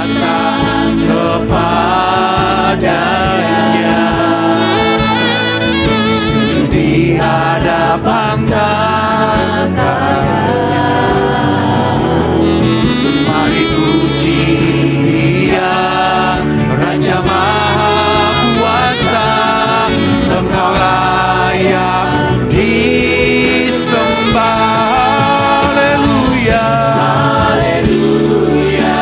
datang kepadanya, sujud di hadapan tangannya. Mari puji Dia, Raja Maha Kuasa, Engkau layak disembah. Haleluya, haleluya,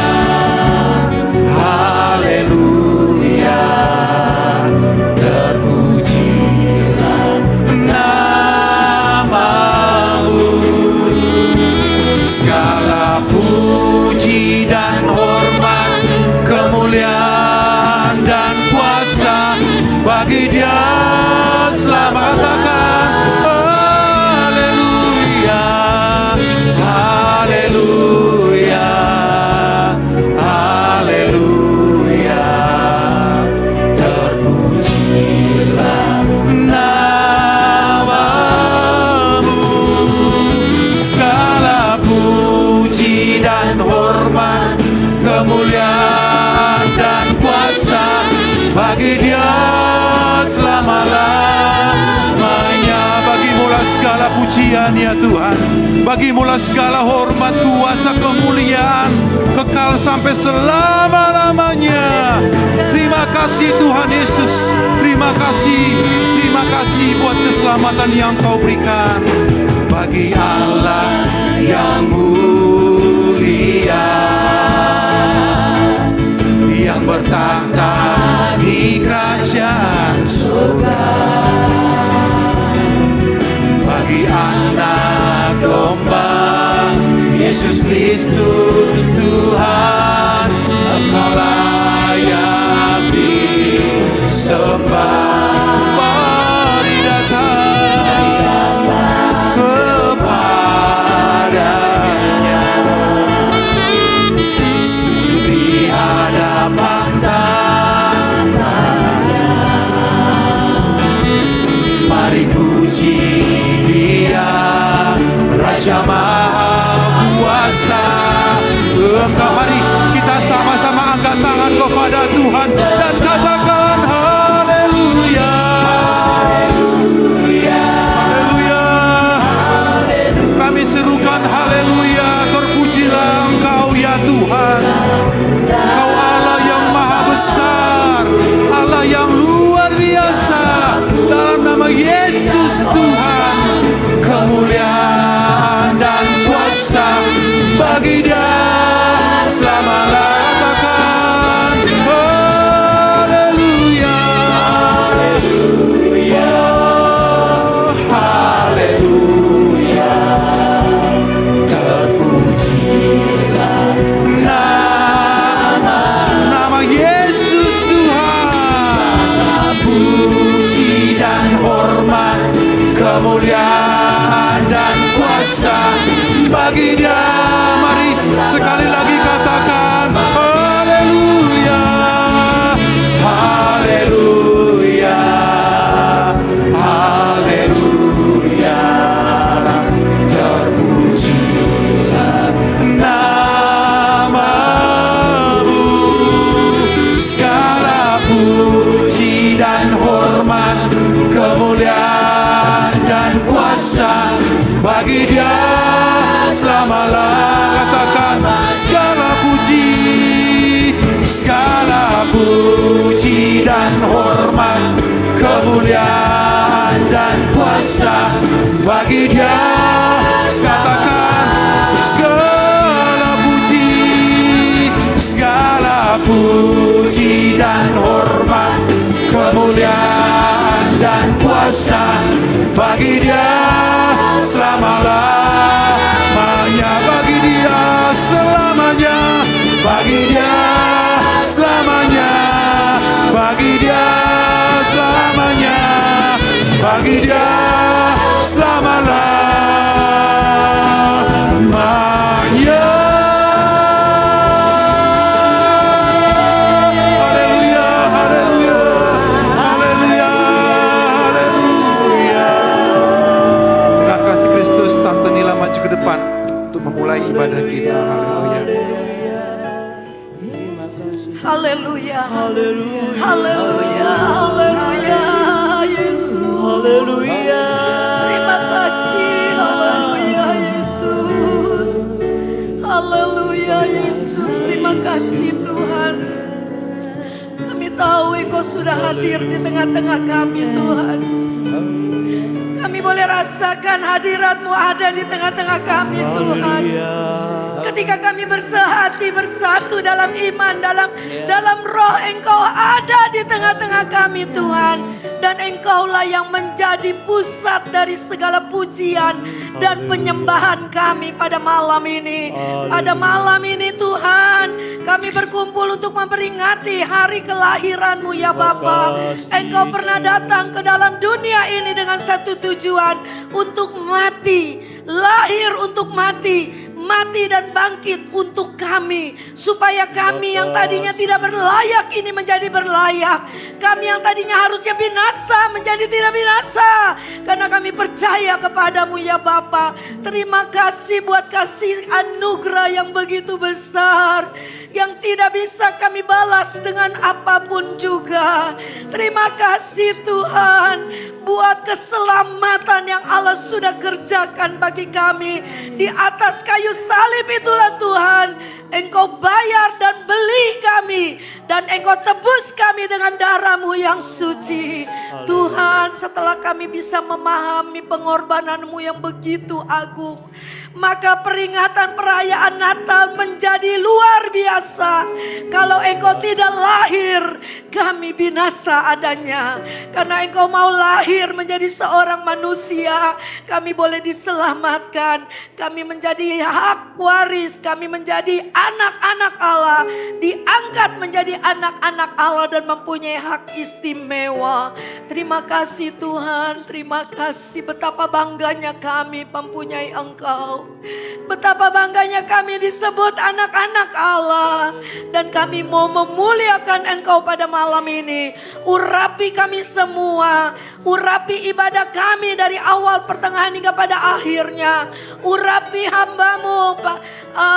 haleluya. Terpujilah namamu. Segala puji dan hormat, kemuliaan dan kuasa bagi Dia. Selamat katakan haleluya, haleluya, haleluya. Terpujilah namamu. Segala puji dan hormat, kemuliaan dan kuasa bagi Dia selama-lamanya. Bagimulah segala pujian ya Tuhan, bagimulah segala hormat, kuasa, kemuliaan, kekal sampai selama-lamanya. Terima kasih Tuhan Yesus, terima kasih buat keselamatan yang Kau berikan. Bagi Allah yang mulia, yang bertahta di kerajaan surga, bagi anak domba Yesus Kristus Tuhan, Engkau layak disembah. Mari datang kepadanya, sujud di hadapan tangannya. Mari puji Dia, Raja Maha Kuasa. Engkau, mari kita sama-sama angkat tangan kepada Tuhan dan katakan haleluya, haleluya, haleluya. Kami serukan haleluya, terpujilah Engkau ya Tuhan. Engkau Allah yang maha besar, Allah yang luar biasa. Dalam nama Yesus Tuhan, kemuliaan dan kuasa bagi Dia selama-lamanya. Katakan haleluya, haleluya, haleluya. Terpujilah nama Yesus Tuhan. Puji dan hormat, kemuliaan dan kuasa bagi Dia. Mari sekali lagi katakan haleluya, haleluya, haleluya. Terpujilah namamu. Segala puji dan hormat, kemuliaan dan kuasa bagi Dia selama-lamanya. Katakan segala puji dan hormat, kemuliaan dan kuasa bagi Dia. Katakan segala puji dan hormat, kemuliaan dan kuasa bagi Dia selama-lamanya. Bagi Dia selamanya, bagi Dia selamanya, bagi Dia selamanya, bagi Dia selama-lamanya. Haleluya, haleluya, haleluya, haleluya. Dengan kasih Kristus, Tante Nila maju ke depan untuk memulai ibadah kita. Haleluya. Haleluya. Haleluya. Haleluya. Haleluya. Yesus. Haleluya. Terima kasih. Haleluya Yesus. Haleluya Yesus. Terima kasih Tuhan. Kami tahu Engkau sudah hadir di tengah-tengah kami Tuhan. Kami boleh rasakan hadirat-Mu ada di tengah-tengah kami Tuhan. Ketika kami bersehati bersatu dalam iman, dalam roh, Engkau ada di tengah-tengah kami Tuhan. Dan Engkaulah yang menjadi pusat dari segala pujian dan penyembahan kami pada malam ini. Pada malam ini Tuhan, kami berkumpul untuk memperingati hari kelahiran-Mu ya Bapa. Engkau pernah datang ke dalam dunia ini dengan satu tujuan, untuk mati, lahir untuk mati dan bangkit untuk kami, supaya kami yang tadinya tidak berlayak ini menjadi berlayak. Kami yang tadinya harusnya binasa menjadi tidak binasa, karena kami percaya kepadamu ya Bapa. Terima kasih buat kasih anugerah yang begitu besar, yang tidak bisa kami balas dengan apapun juga. Terima kasih Tuhan buat keselamatan yang Allah sudah kerjakan bagi kami di atas kayu salib itulah Tuhan. Engkau bayar dan beli kami, dan Engkau tebus kami dengan darah-Mu yang suci. Tuhan, setelah kami bisa memahami pengorbanan-Mu yang begitu agung, maka peringatan perayaan Natal menjadi luar biasa. Kalau Engkau tidak lahir, kami binasa adanya. Karena Engkau mau lahir menjadi seorang manusia, kami boleh diselamatkan. Kami menjadi hak waris, kami menjadi anak-anak Allah, diangkat menjadi anak-anak Allah dan mempunyai hak istimewa. Terima kasih Tuhan, terima kasih. Betapa bangganya kami mempunyai Engkau. Betapa bangganya kami disebut anak-anak Allah. Dan kami mau memuliakan Engkau pada malam ini. Urapi kami semua, urapi ibadah kami dari awal, pertengahan hingga pada akhirnya. Urapi hamba-Mu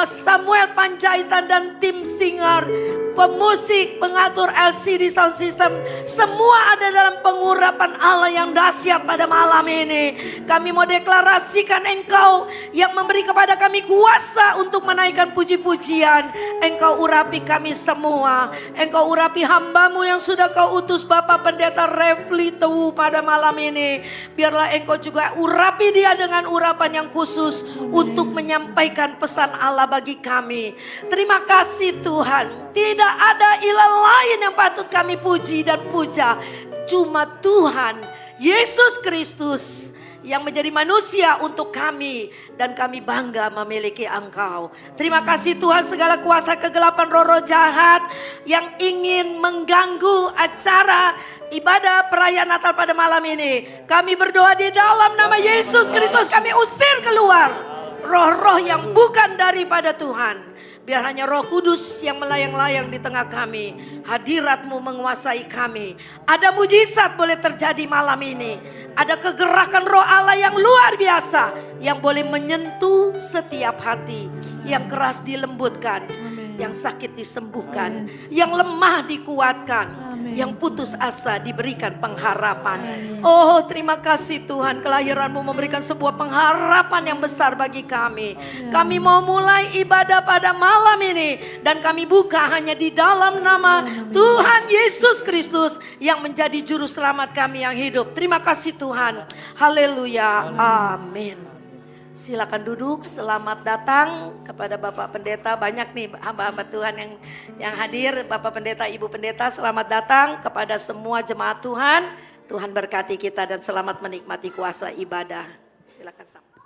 Samuel Panjaitan dan tim singer, pemusik, pengatur LCD sound system, semua ada dalam pengurapan Allah yang dahsyat pada malam ini. Kami mau deklarasikan Engkau yang memberi kepada kami kuasa untuk menaikkan puji-pujian. Engkau urapi kami semua. Engkau urapi hamba-Mu yang sudah Kau utus, Bapak Pendeta Refli Tewu pada malam ini. Biarlah Engkau juga urapi dia dengan urapan yang khusus untuk menyampaikan pesan Allah bagi kami. Terima kasih Tuhan. Tidak ada ilah lain yang patut kami puji dan puja. Cuma Tuhan Yesus Kristus yang menjadi manusia untuk kami, dan kami bangga memiliki Engkau. Terima kasih Tuhan, segala kuasa kegelapan roh-roh jahat yang ingin mengganggu acara ibadah perayaan Natal pada malam ini, kami berdoa di dalam nama Yesus Kristus, kami usir keluar roh-roh yang bukan daripada Tuhan. Biar hanya Roh Kudus yang melayang-layang di tengah kami. Hadirat-Mu menguasai kami. Ada mujizat boleh terjadi malam ini. Ada kegerakan Roh Allah yang luar biasa, yang boleh menyentuh setiap hati. Yang keras dilembutkan, yang sakit disembuhkan, yang lemah dikuatkan, yang putus asa diberikan pengharapan. Oh, terima kasih Tuhan, kelahiran-Mu memberikan sebuah pengharapan yang besar bagi kami. Kami mau mulai ibadah pada malam ini, dan kami buka hanya di dalam nama Tuhan Yesus Kristus yang menjadi juru selamat kami yang hidup. Terima kasih Tuhan. Haleluya. Amin. Silakan duduk. Selamat datang kepada Bapak Pendeta. Banyak nih hamba-hamba Tuhan yang hadir. Bapak Pendeta, Ibu Pendeta, selamat datang kepada semua jemaat Tuhan. Tuhan berkati kita dan selamat menikmati kuasa ibadah. Silakan sambut.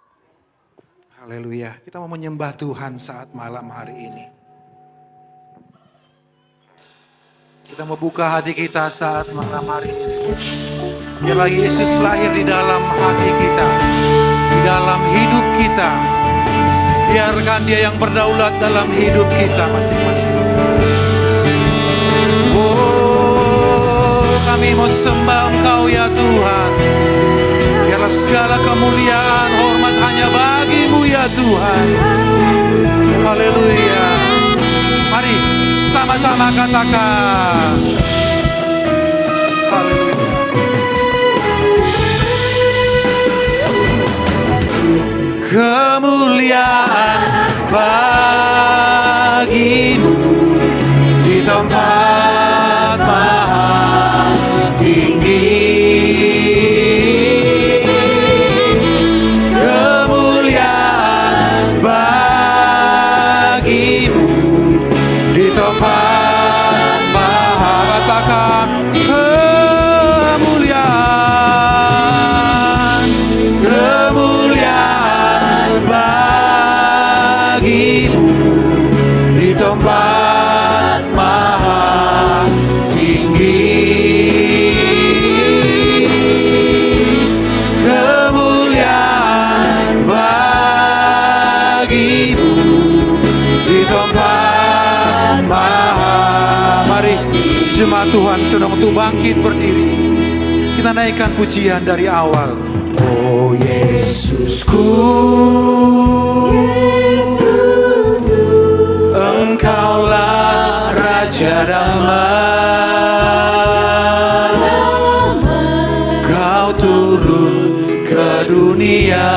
Haleluya. Kita mau menyembah Tuhan saat malam hari ini. Kita mau buka hati kita saat malam hari ini. Biarlah Yesus lahir di dalam hati kita, di dalam hidup kita. Biarkan Dia yang berdaulat dalam hidup kita masing-masing. Oh, kami mau sembah Engkau ya Tuhan. Biarlah segala kemuliaan, hormat hanya bagi-Mu ya Tuhan. Haleluya. Mari sama Bersama-sama katakan. Haleluya. Kemuliaan bagimu di tempat maha tinggi. Kemuliaan bagimu di tempat maha, katakan kemuliaan, kemuliaan bagimu di tempat maha tinggi. Kemuliaan bagimu di tempat maha. Mari jemaat Tuhan sedang untuk bangkit berdiri. Kita naikkan pujian dari awal. Oh Yesusku, Engkaulah Raja damai. Kau turun ke dunia,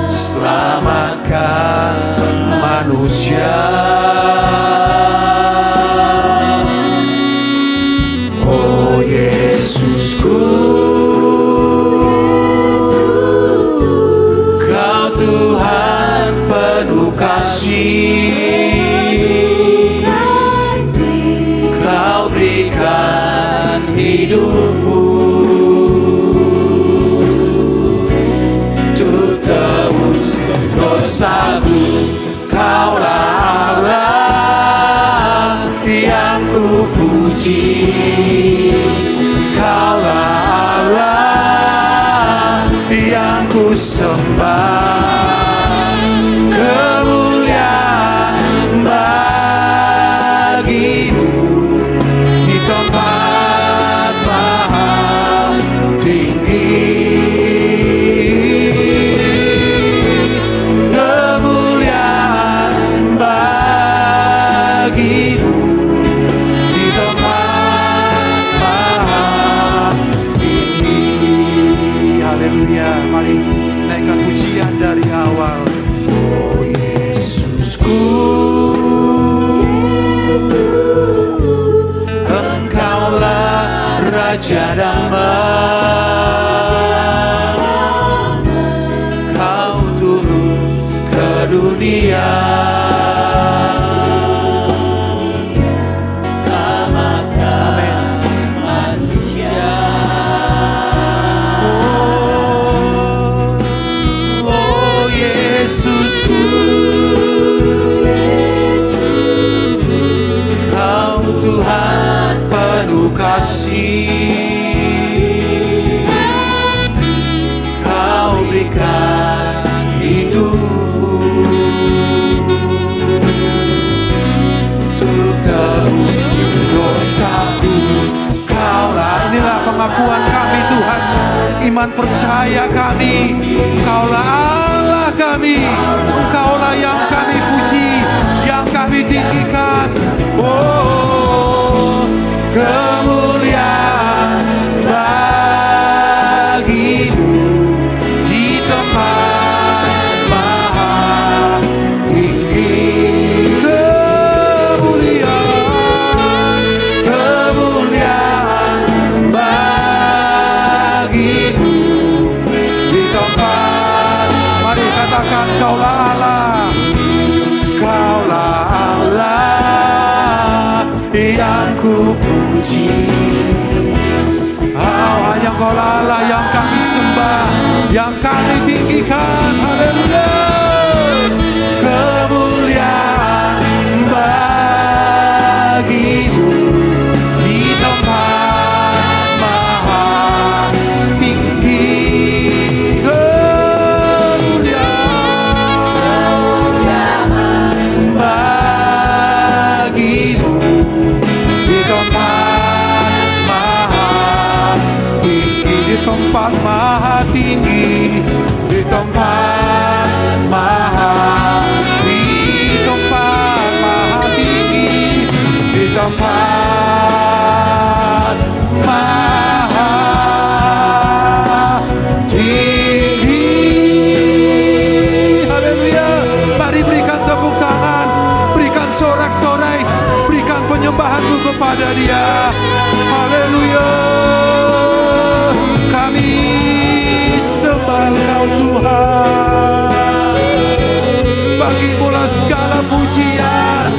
selamatkan manusia. Oh Yesusku, Kau Tuhan penuh kasih. Kau berikan hidupmu untuk tebus dosaku. Kaulah Allah yang ku puji. Kaulah Allah yang ku sembah. Kemuliaan bagimu di tempat maha tinggi. Kemuliaan bagimu di tempat maha tinggi. Haleluya. Mari naikkan pujian dari awal. Oh Yesusku, Engkaulah Raja damai. Kau turun ke dunia, selamatkan manusia. Oh Yesusku, Kau Tuhan penuh kasih. Kau berikan hidupmu untuk tebus dosaku. Kaulah, inilah pengakuan kami Tuhan, iman percaya kami. Kaulah Allah kami, Engkaulah yang kami puji, yang kami tinggikan. Oh, kemuliaan bagimu di tempat maha tinggi. Kemuliaan bagimu di tempat. Mari katakan, Kaulah Allah, Kaulah Allah yang ku puji. Hanya Kaulah Allah yang kami sembah, yang kami tinggikan. Haleluya. Kemuliaan bagimu di tempat maha tinggi. Kemuliaan bagimu di tempat maha tinggi, di tempat maha tinggi, di tempat bersorak-sorai, berikan penyembahanmu kepada Dia. Haleluya. Kami sembah Engkau Tuhan. Bagimulah segala pujian,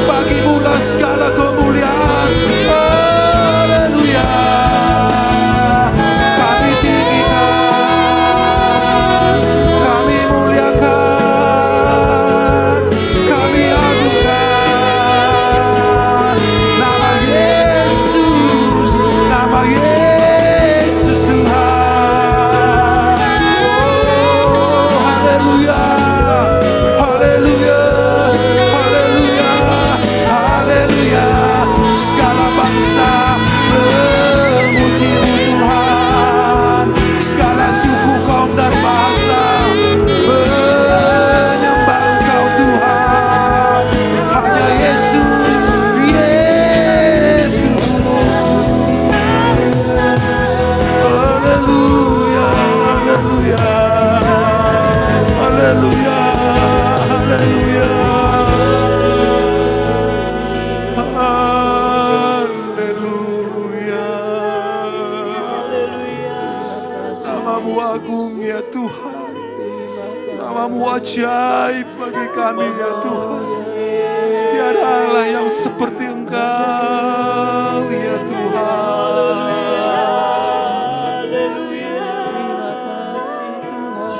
bagimulah segala kemuliaan. Haleluya. Kami tinggikan, kami muliakan, kami agungkan nama Yesus, nama Yesus Tuhan. Oh, haleluya. Haleluya, haleluya, haleluya. Segala bangsa memuji-Mu Tuhan, segala suku, kaum dan bahasa menyembah Engkau Tuhan. Hanya Yesus, Yesus. Haleluya, haleluya, haleluya. Haleluya. Haleluya. Namamu agung ya Tuhan. Namamu ajaib bagi kami ya Tuhan. Tiada Allah yang seperti Engkau ya Tuhan.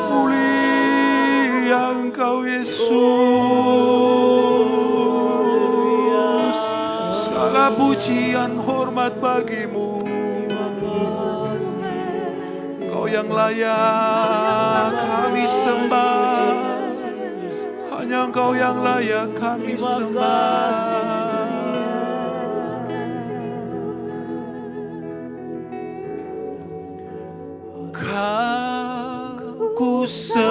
Mulia Engkau Yesus. Segala pujian hormat bagimu. Engkau yang layak kami sembah. Hanya Engkau yang layak kami sembah. Kau ku sembah,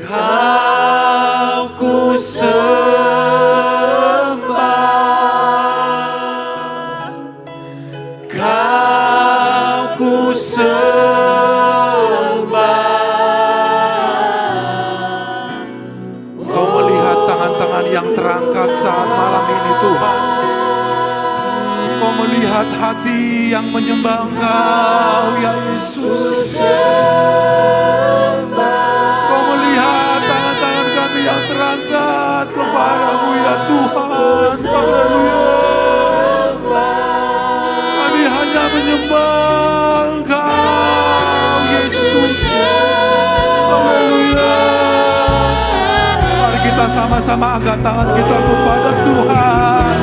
Kau ku sembah, Kau ku sembah. Kau melihat tangan-tangan yang terangkat saat malam ini Tuhan. Kau melihat hati yang menyembah Engkau ya Yesus. Kau melihat tangan-tangan kami yang terangkat kepadamu ya Tuhan. Haleluya. Kami hanya menyembah Engkau Yesus. Haleluya. Mari kita sama-sama angkat tangan kita kepada Tuhan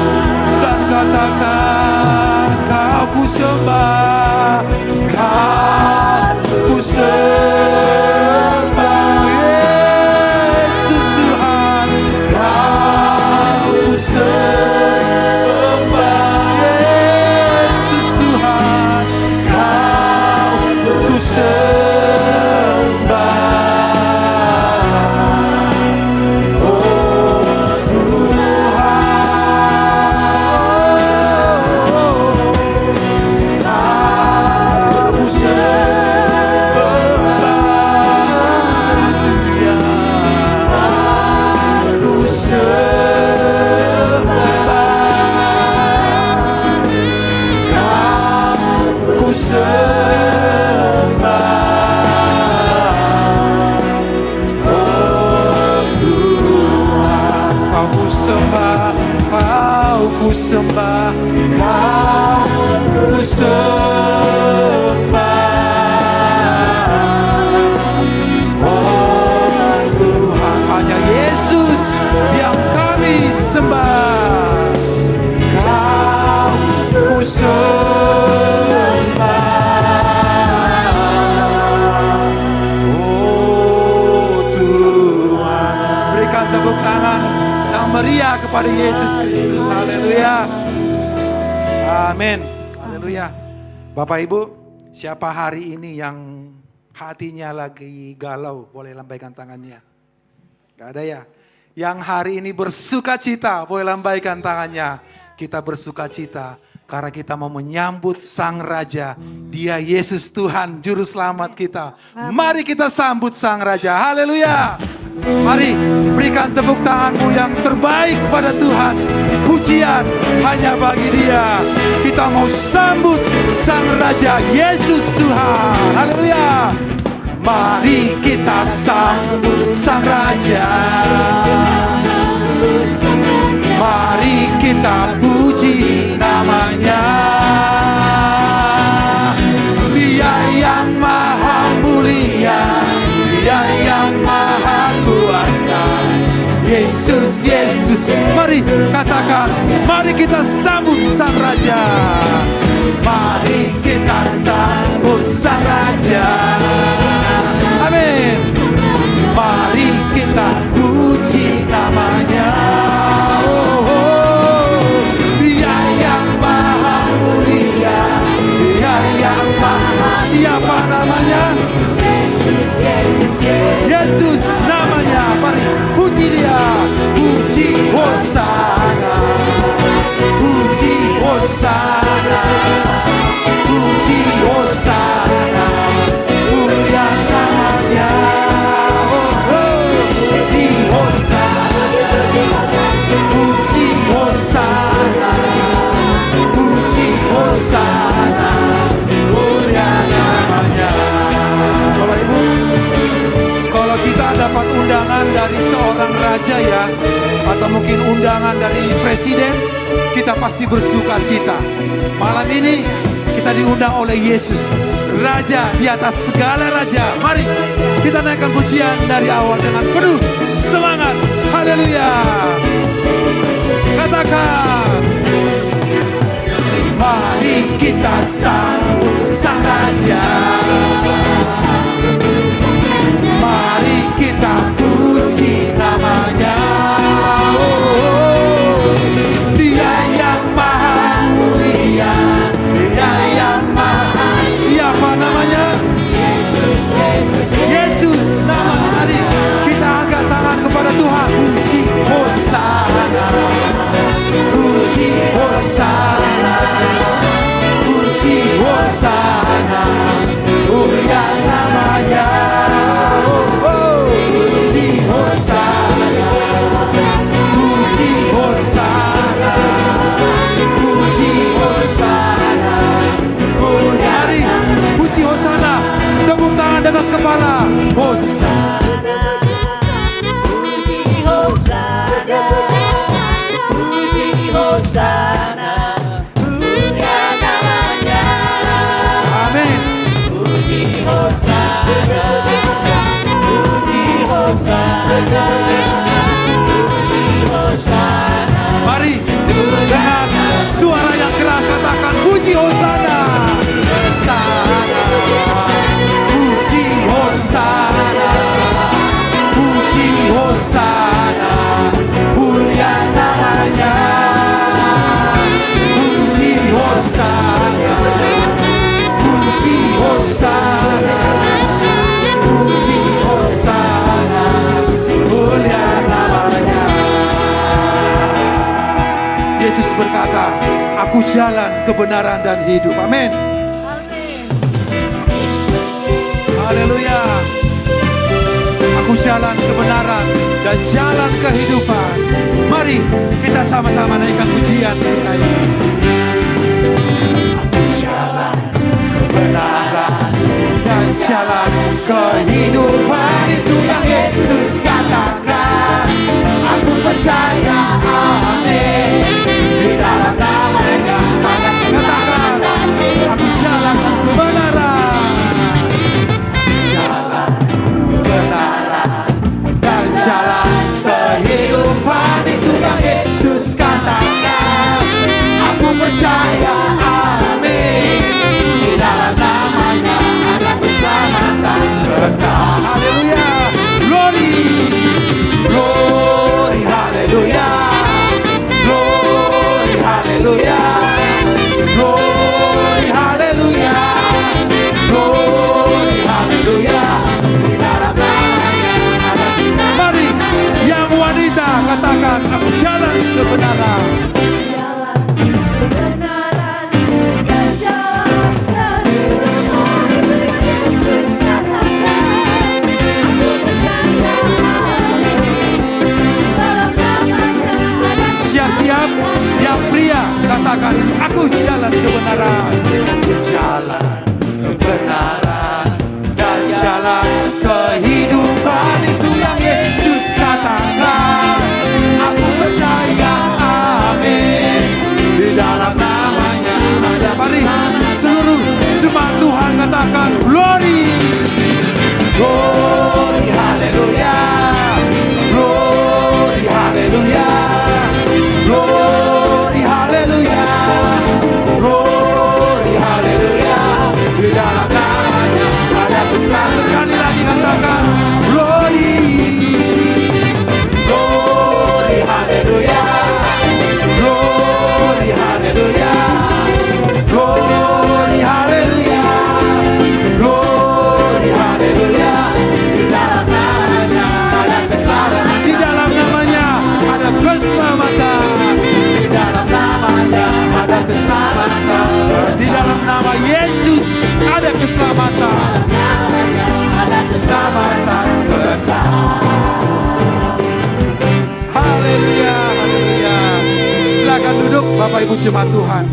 dan katakan, Kau ku sembah, Kau ku sembah, Yesus Tuhan. Kau ku sembah, Yesus Tuhan. Kau ku sembah. Ku sembah, Kau ku sembah. Oh Tuhan, hanya Yesus yang kami sembah. Kau ku sembah. Oh Tuhan, berikan tepuk tangan yang meriah kepada Yesus Kristus. Haleluya. Amin. Haleluya. Bapak Ibu, siapa hari ini yang hatinya lagi galau, boleh lambaikan tangannya. Gak ada ya? Yang hari ini bersuka cita, boleh lambaikan tangannya. Kita bersuka cita Karena kita mau menyambut Sang Raja. Dia Yesus Tuhan, Juru Selamat kita. Mari kita sambut Sang Raja. Haleluya. Mari berikan tepuk tanganmu yang terbaik pada Tuhan. Pujian hanya bagi Dia. Kita mau sambut Sang Raja, Yesus Tuhan. Haleluya. Mari kita sambut Sang Raja. Mari kita puji namanya. Dia yang maha mulia, Dia yang maha kuasa. Yesus, Yesus. Mari katakan, mari kita sambut Sang Raja. Mari kita sambut Sang Raja. Amin. Mari kita puji namanya. Dia yang maha mulia, Dia yang maha. Siapa namanya? Yesus namanya. Mari puji Dia. Puji Hosana, puji Hosana, puji Hosana. Mulia namanya. Puji Hosana, puji Hosana, puji Hosana. Mulia namanya. Bapak Ibu, kalau kita dapat undangan dari seorang raja ya, atau mungkin undangan dari presiden, kita pasti bersuka cita. Malam ini kita diundang oleh Yesus, Raja di atas segala raja. Mari kita naikkan pujian dari awal dengan penuh semangat. Haleluya. Katakan, mari kita sambut Sang Raja. Mari kita puji namanya. Dia yang maha mulia, Dia yang maha. Siapa namanya? Yesus namanya. Mari kita angkat tangan kepada Tuhan. Puji Hosana, puji Hosana, puji Hosana. Mulia namanya. Puji Hosana, puji Hosana, puji Hosana. Mari puji Hosana. Tepuk tangan di atas kepala. Hosana, puji Hosana, puji Hosana. Mulia namanya. Amin. Puji Hosana, puji Hosana, puji Hosana. Mari dengan suara yang keras katakan puji Hosana. Hosana, puji Hosana, puji Hosana. Mulia namanya. Puji Hosana, puji Hosana, puji Hosana. Mulia namanya. Yesus berkata, aku jalan, kebenaran dan hidup. Amin. Haleluya. Aku jalan kebenaran dan jalan kehidupan. Mari kita sama-sama naikkan pujian kita ini. Aku jalan kebenaran dan jalan kehidupan. Itu yang Yesus katakan. Aku percaya, amin. Di dalam namanya katakan, aku jalan kebenaran. Jalan kebenaran dan jalan kehidupan. Itu yang Yesus katakan. Aku percaya, amin. Di dalam namanya ada keselamatan kekal. katakan, aku jalan kebenaran, aku jalan kebenaran dan jalan kehidupan. Itu yang Yesus katakan. Aku percaya, amin. Di dalam namanya ada. Mari seluruh jemaat Tuhan katakan, glory, glory, haleluya, glory, haleluya, glory, haleluya, glory, haleluya. Di dalam namanya ada keselamatan. Sekali lagi katakan, glory, glory, haleluya, glory, haleluya, glory, haleluya, glory, haleluya. Di dalam namanya ada keselamatan. Di dalam namanya ada keselamatan. Di dalam namanya ada keselamatan. Di dalam nama Yesus ada keselamatan. Ada keselamatan kekal. Haleluya, haleluya. Silakan duduk Bapak Ibu jemaat Tuhan.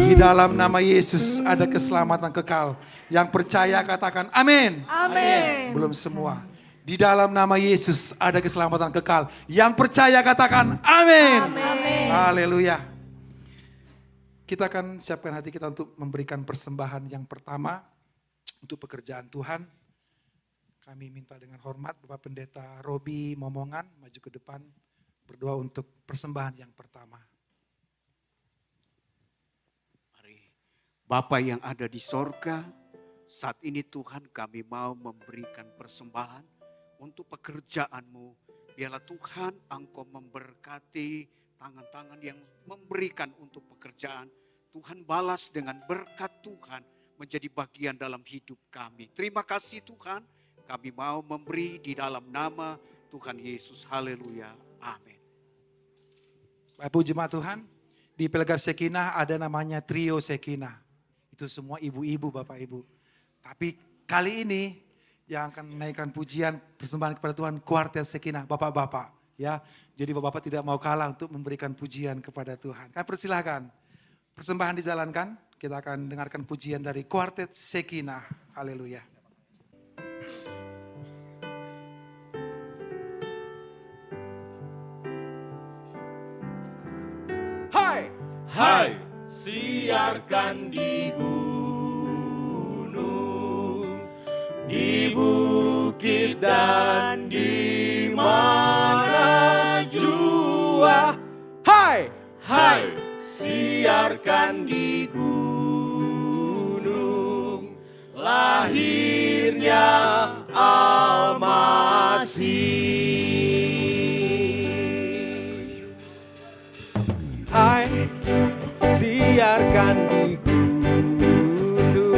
Di dalam nama Yesus ada keselamatan kekal. Yang percaya katakan amin. Amin. Belum semua. Di dalam nama Yesus ada keselamatan kekal. Yang percaya katakan amin. Amin. Haleluya. Kita akan siapkan hati kita untuk memberikan persembahan yang pertama untuk pekerjaan Tuhan. Kami minta dengan hormat Bapak Pendeta Robi Momongan maju ke depan berdoa untuk persembahan yang pertama. Mari, Bapa yang ada di sorga, saat ini Tuhan kami mau memberikan persembahan untuk pekerjaan-Mu. Biarlah Tuhan Engkau memberkati tangan-tangan yang memberikan untuk pekerjaan. Tuhan balas dengan berkat Tuhan menjadi bagian dalam hidup kami. Terima kasih Tuhan, kami mau memberi di dalam nama Tuhan Yesus. Haleluya. Amin. Bapak Ibu jemaat Tuhan, di Pelagap Sekinah ada namanya Trio Sekinah. Itu semua ibu-ibu Bapak Ibu. Tapi kali ini yang akan menaikkan pujian persembahan kepada Tuhan Kuartet Sekinah, Bapak-bapak. Ya, jadi Bapak-bapak tidak mau kalah untuk memberikan pujian kepada Tuhan. Kan persilahkan, persembahan dijalankan, kita akan dengarkan pujian dari Kuartet Sekinah. Haleluya. Hai, hai, siarkan di gunung, di bukit dan di mana jua. Hai, hai, siarkan di gunung, lahirnya Al-Masih. Hai, siarkan di gunung,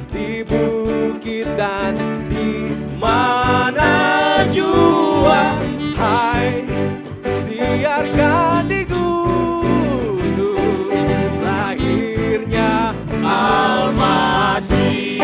di bukit dan di mana jua. Hai, siarkan di gunung, lahirnya Al-Masih.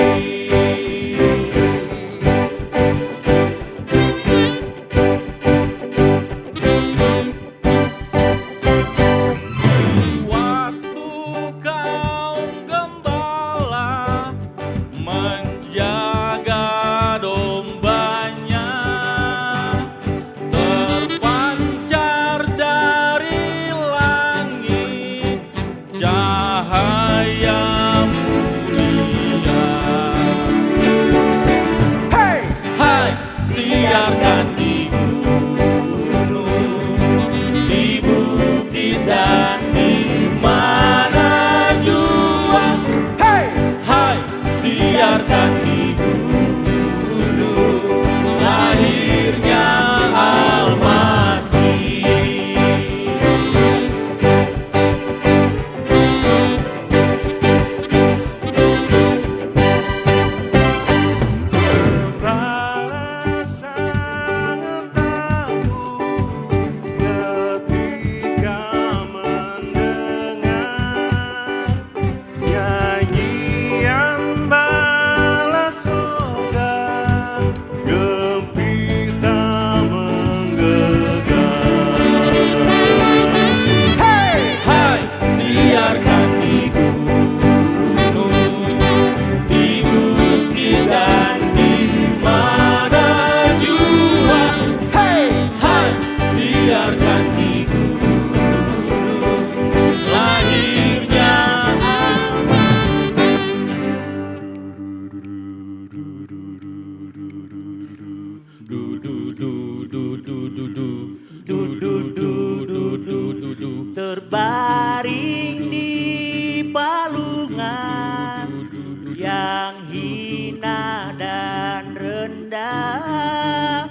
Terbaring di palungan yang hina dan rendah,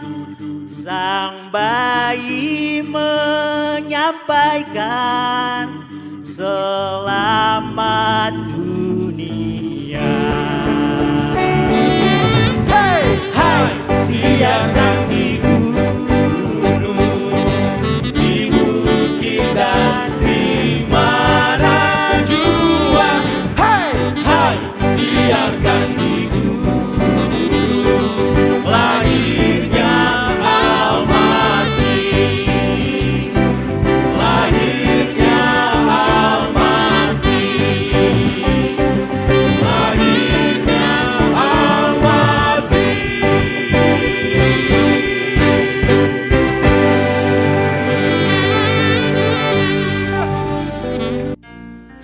sang bayi menyampaikan selamat dunia. Hai, siarkan di gunung, di bukit dan di mana jua. Hai, siarkan di gunung, lahirnya Al-Masih, lahirnya Al-Masih, lahirnya Al-Masih.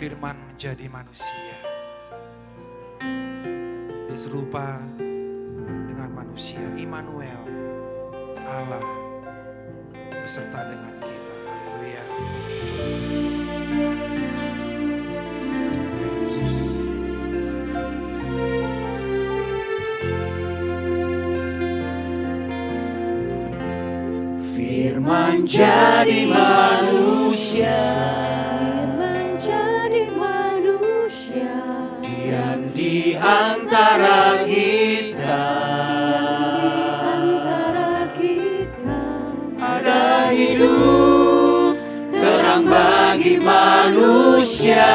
Firman menjadi manusia. Dia serupa dengan manusia. Immanuel, Allah beserta dengan kita. Haleluya. Amin, Yesus. Firman jadi manusia, diam di antara kita. Ada hidup terang bagi manusia.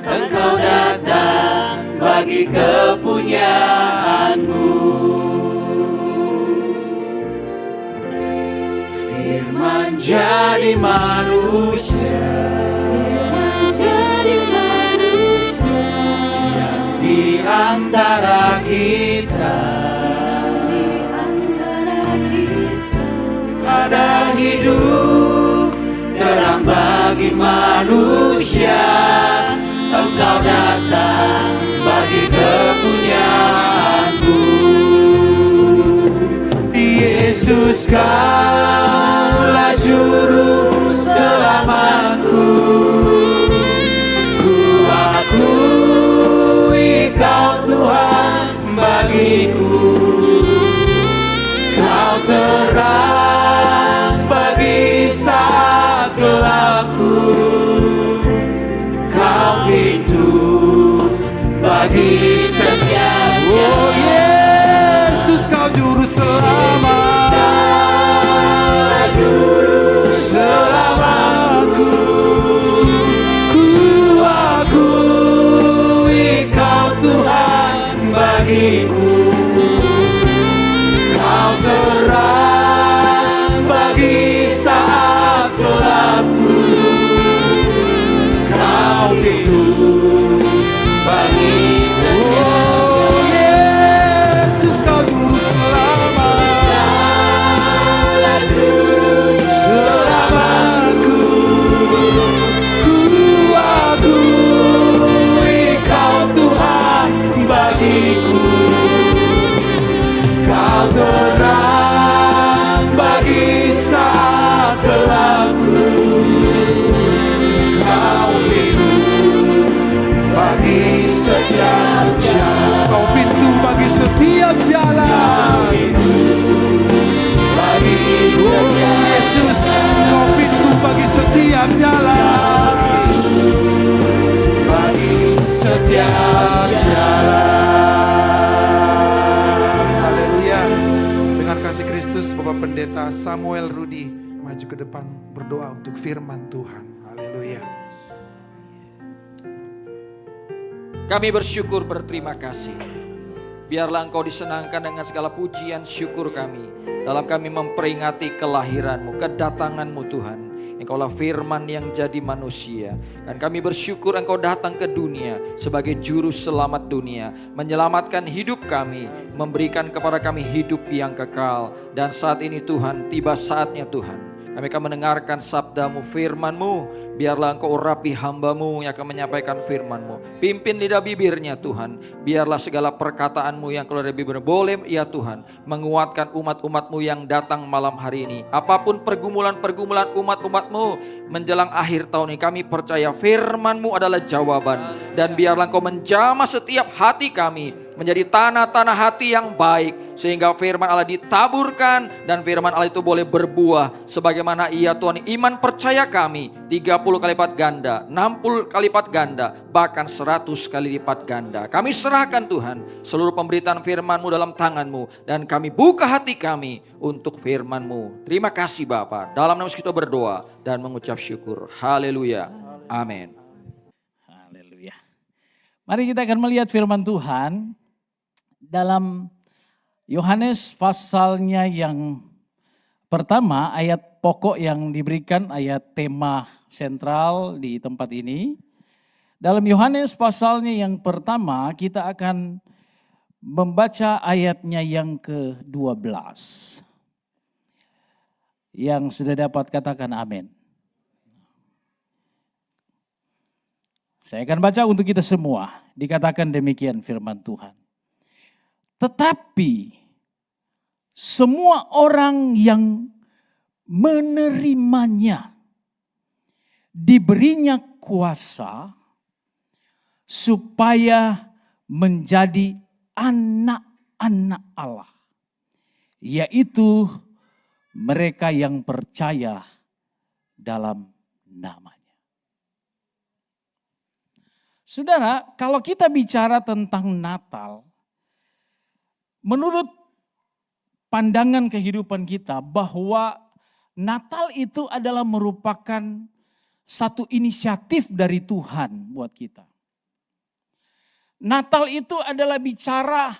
Engkau datang bagi kepunyaanmu. Firman jadi manusia, di antara kita. Ada hidup terang bagi manusia. Engkau datang bagi kepunyaanmu. Yesus, Kaulah juru selamatku. Ku akui Kau Tuhan bagiku. Kau terang bagi saat gelapku. Kau pintu bagi setiap yang. Oh Yesus, Kau juru selamat. Kaulah juru selamatku. Ku akui Kau Tuhan bagiku. Kau terang bagi saat gelapku. Kau pintu bagi setiap. Oh Yesus, Kau juru selamat. Kaulah juru Selamatku. Ku akui Kau Tuhan bagiku. Kau terang bagi saat gelapku. Kau pintu bagi setiap jalan. Kau pintu bagi setiap jalan. Bagi Oh setiap Yesus, Kau pintu bagi setiap jalan. bagi setiap jalan. Haleluya. Dengan kasih Kristus, Bapak Pendeta Samuel Rudi maju ke depan berdoa untuk firman Tuhan. Haleluya. Kami bersyukur, berterima kasih. Biarlah Engkau disenangkan dengan segala pujian syukur kami dalam kami memperingati kelahiran-Mu, kedatangan-Mu Tuhan. Engkaulah firman yang jadi manusia. Dan kami bersyukur Engkau datang ke dunia sebagai juru selamat dunia. Menyelamatkan hidup kami, memberikan kepada kami hidup yang kekal. Dan saat ini Tuhan, tiba saatnya Tuhan, Kami akan mendengarkan sabdamu, firman-Mu. Biarlah Engkau urapi hamba-Mu yang akan menyampaikan firman-Mu. Pimpin lidah bibirnya Tuhan. Biarlah segala perkataan-Mu yang keluar dari bibir boleh ya Tuhan menguatkan umat-umat-Mu yang datang malam hari ini. Apapun pergumulan-pergumulan umat-umat-Mu menjelang akhir tahun ini, kami percaya firman-Mu adalah jawaban. Dan biarlah Engkau menjamah setiap hati kami menjadi tanah-tanah hati yang baik, sehingga firman Allah ditaburkan dan firman Allah itu boleh berbuah sebagaimana iya Tuhan, iman percaya kami 30 kali lipat ganda, 60 kali lipat ganda, bahkan 100 kali lipat ganda. Kami serahkan Tuhan seluruh pemberitaan firman-Mu dalam tangan-Mu, dan kami buka hati kami untuk firman-Mu. Terima kasih Bapa. Dalam nama Yesus kita berdoa dan mengucap syukur. Haleluya. Amin. Haleluya. Mari kita akan melihat firman Tuhan dalam Yohanes pasalnya yang pertama, ayat pokok yang diberikan, ayat tema sentral di tempat ini. Dalam Yohanes pasalnya yang pertama, kita akan membaca ayatnya yang ke-12. Yang sudah dapat katakan amin. Saya akan baca untuk kita semua. Dikatakan demikian firman Tuhan. Tetapi semua orang yang menerimanya diberinya kuasa supaya menjadi anak-anak Allah, yaitu mereka yang percaya dalam namanya. Saudara, kalau kita bicara tentang Natal, menurut pandangan kehidupan kita bahwa Natal itu adalah merupakan satu inisiatif dari Tuhan buat kita. Natal itu adalah bicara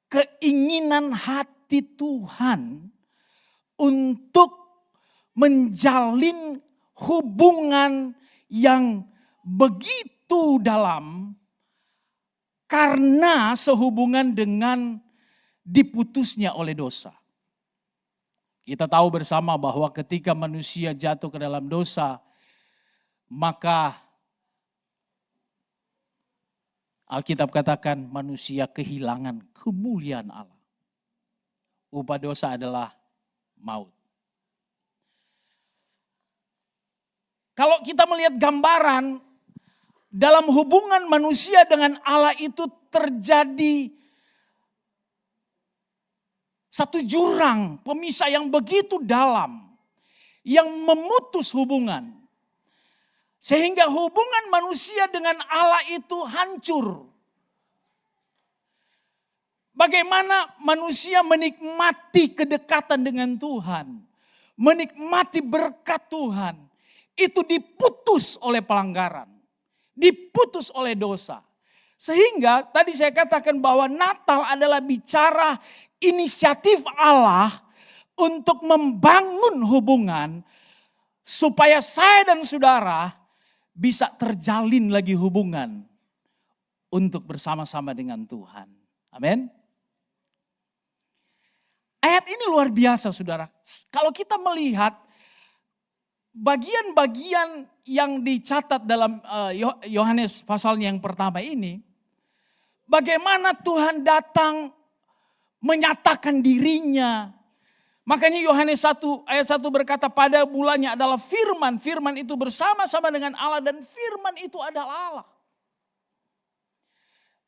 keinginan hati Tuhan untuk menjalin hubungan yang begitu dalam karena sehubungan dengan diputusnya oleh dosa. Kita tahu bersama bahwa ketika manusia jatuh ke dalam dosa, maka Alkitab katakan manusia kehilangan kemuliaan Allah. Upah dosa adalah maut. Kalau kita melihat gambaran dalam hubungan manusia dengan Allah itu terjadi satu jurang pemisah yang begitu dalam, yang memutus hubungan. Sehingga hubungan manusia dengan Allah itu hancur. Bagaimana manusia menikmati kedekatan dengan Tuhan, menikmati berkat Tuhan, itu diputus oleh pelanggaran, diputus oleh dosa. Sehingga tadi saya katakan bahwa Natal adalah bicara inisiatif Allah untuk membangun hubungan supaya saya dan saudara bisa terjalin lagi hubungan untuk bersama-sama dengan Tuhan. Amin. Ayat ini luar biasa saudara. Kalau kita melihat bagian-bagian yang dicatat dalam Yohanes pasalnya yang pertama ini, bagaimana Tuhan datang menyatakan dirinya. Makanya Yohanes 1 ayat 1 berkata pada mulanya adalah firman. Firman itu bersama-sama dengan Allah dan firman itu adalah Allah.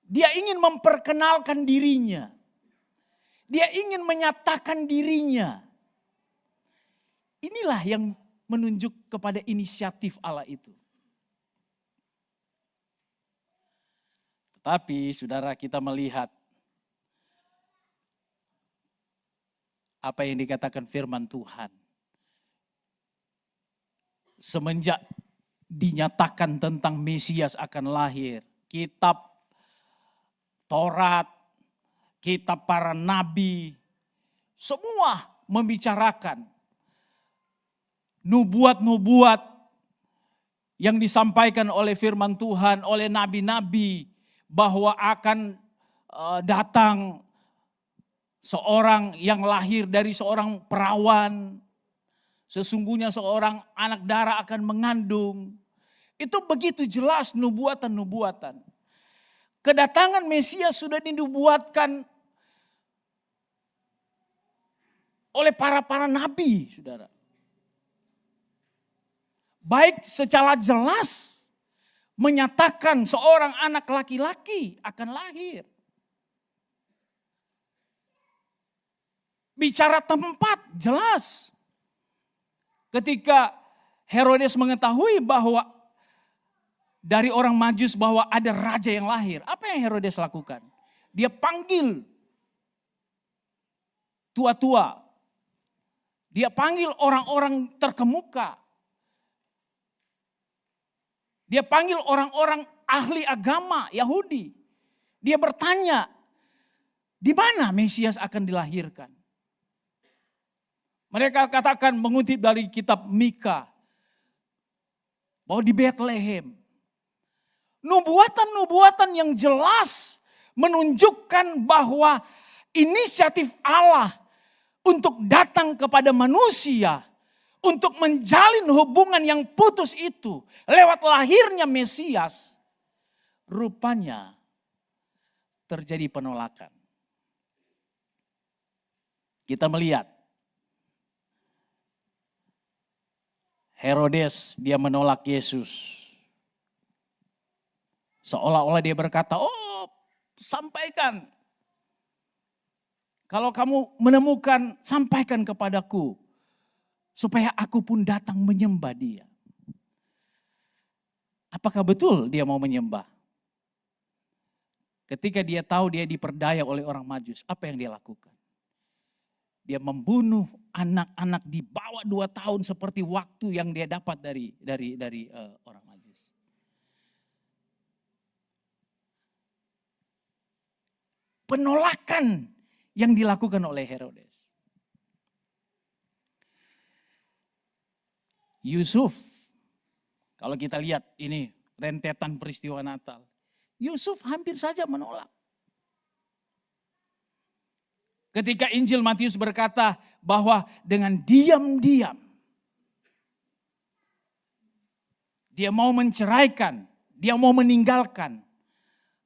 Dia ingin memperkenalkan dirinya. Dia ingin menyatakan dirinya. Inilah yang menunjuk kepada inisiatif Allah itu. Tetapi saudara, kita melihat apa yang dikatakan firman Tuhan. Semenjak dinyatakan tentang Mesias akan lahir, kitab Taurat, kitab para nabi, semua membicarakan nubuat-nubuat yang disampaikan oleh firman Tuhan, oleh nabi-nabi, bahwa akan datang seorang yang lahir dari seorang perawan, Sesungguhnya seorang anak darah akan mengandung. Itu begitu jelas nubuatan-nubuatan. Kedatangan Mesias sudah dinubuatkan oleh para nabi, saudara. Baik secara jelas menyatakan seorang anak laki-laki akan lahir. Bicara tempat jelas. Ketika Herodes mengetahui bahwa dari orang Majus bahwa ada raja yang lahir, apa yang Herodes lakukan? Dia panggil tua-tua. Dia panggil orang-orang terkemuka. Dia panggil orang-orang ahli agama Yahudi. Dia bertanya, di mana Mesias akan dilahirkan? Mereka katakan mengutip dari kitab Mika, bahwa di Bethlehem. Nubuatan-nubuatan yang jelas menunjukkan bahwa inisiatif Allah untuk datang kepada manusia, untuk menjalin hubungan yang putus itu lewat lahirnya Mesias, rupanya terjadi penolakan. Kita melihat Herodes dia menolak Yesus. Seolah-olah dia berkata, oh sampaikan. Kalau kamu menemukan, sampaikan kepadaku. Supaya aku pun datang menyembah dia. Apakah betul dia mau menyembah? Ketika dia tahu dia diperdaya oleh orang Majus, apa yang dia lakukan? Dia membunuh anak-anak di bawah 2 tahun seperti waktu yang dia dapat dari orang Majus. Penolakan yang dilakukan oleh Herodes. Yusuf, kalau kita lihat ini rentetan peristiwa Natal. Yusuf hampir saja menolak. Ketika Injil Matius berkata bahwa dengan diam-diam dia mau menceraikan, dia mau meninggalkan.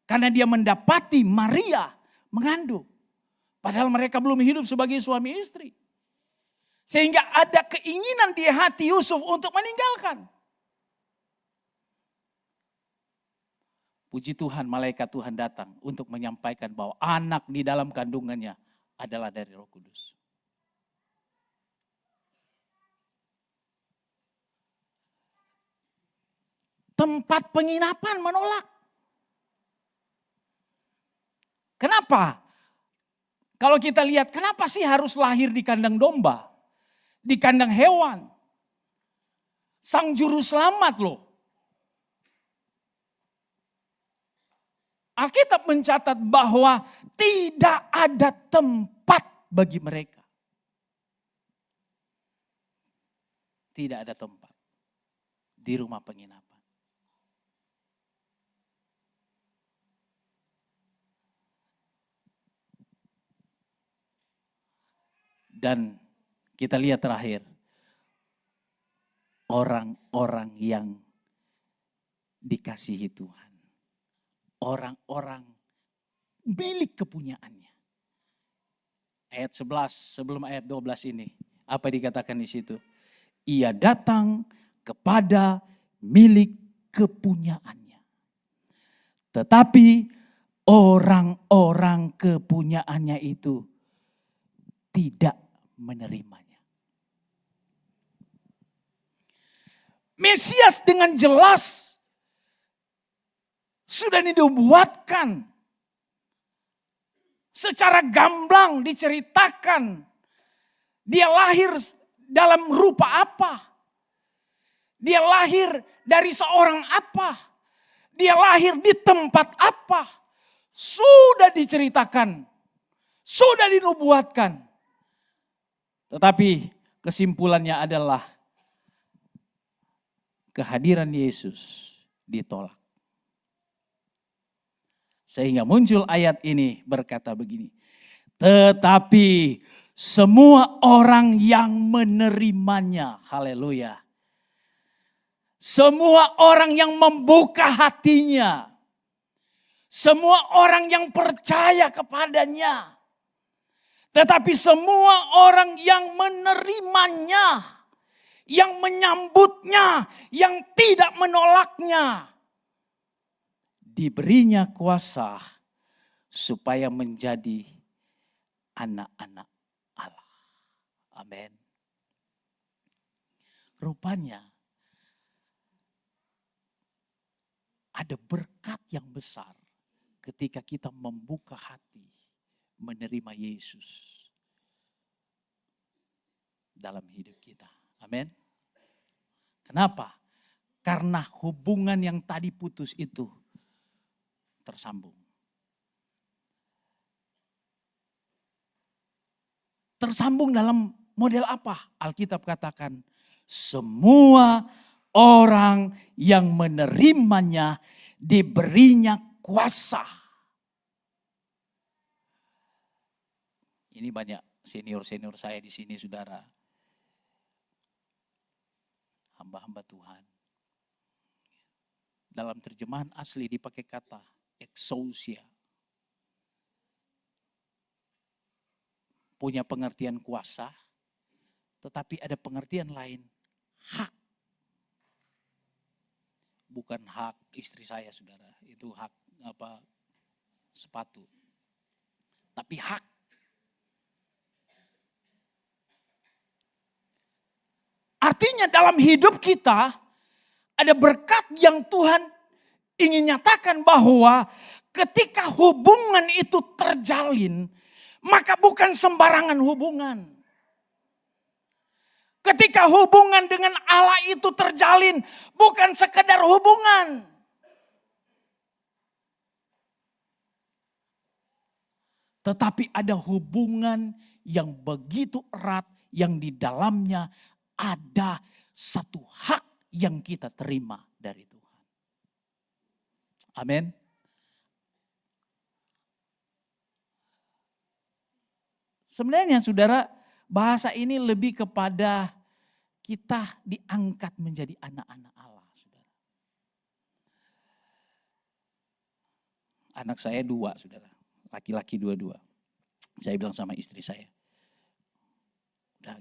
Karena dia mendapati Maria mengandung. Padahal mereka belum hidup sebagai suami istri. Sehingga ada keinginan di hati Yusuf untuk meninggalkan. Puji Tuhan, malaikat Tuhan datang untuk menyampaikan bahwa anak di dalam kandungannya adalah dari Roh Kudus. Tempat penginapan menolak. Kenapa? Kalau kita lihat, kenapa sih harus lahir di kandang domba? Di kandang hewan? Sang Juru Selamat loh. Alkitab mencatat bahwa tidak ada tempat bagi mereka. Tidak ada tempat di rumah penginapan. Dan kita lihat terakhir, orang-orang yang dikasihi Tuhan. Orang-orang milik kepunyaannya. Ayat 11 sebelum ayat 12 ini, apa dikatakan di situ? Ia datang kepada milik kepunyaannya. Tetapi orang-orang kepunyaannya itu tidak menerimanya. Mesias dengan jelas sudah dibuatkan. Secara gamblang diceritakan. Dia lahir dalam rupa apa? Dia lahir dari seorang apa? Dia lahir di tempat apa? Sudah diceritakan. Sudah dinubuatkan. Tetapi kesimpulannya adalah kehadiran Yesus ditolak. Sehingga muncul ayat ini berkata begini. Tetapi semua orang yang menerimanya. Haleluya. Semua orang yang membuka hatinya. Semua orang yang percaya kepadanya. Tetapi semua orang yang menerimanya, yang menyambutnya, yang tidak menolaknya, diberinya kuasa supaya menjadi anak-anak Allah. Amin. Rupanya ada berkat yang besar ketika kita membuka hati menerima Yesus dalam hidup kita. Amin. Kenapa? Karena hubungan yang tadi putus itu tersambung. Tersambung dalam model apa? Alkitab katakan, semua orang yang menerimanya diberinya kuasa. Ini banyak senior-senior saya di sini, saudara. Hamba-hamba Tuhan. Dalam terjemahan asli dipakai kata exousia. Punya pengertian kuasa, tetapi ada pengertian lain, hak. Bukan hak istri saya, saudara. Itu hak sepatu. Tapi hak. Artinya dalam hidup kita ada berkat yang Tuhan ingin nyatakan bahwa ketika hubungan itu terjalin, maka bukan sembarangan hubungan. Ketika hubungan dengan Allah itu terjalin, bukan sekedar hubungan. Tetapi ada hubungan yang begitu erat, yang di dalamnya ada satu hak yang kita terima dari Tuhan. Amin. Sebenarnya saudara, bahasa ini lebih kepada kita diangkat menjadi anak-anak Allah. Saudara. Anak saya 2, saudara. Laki-laki 2. Saya bilang sama istri saya, udah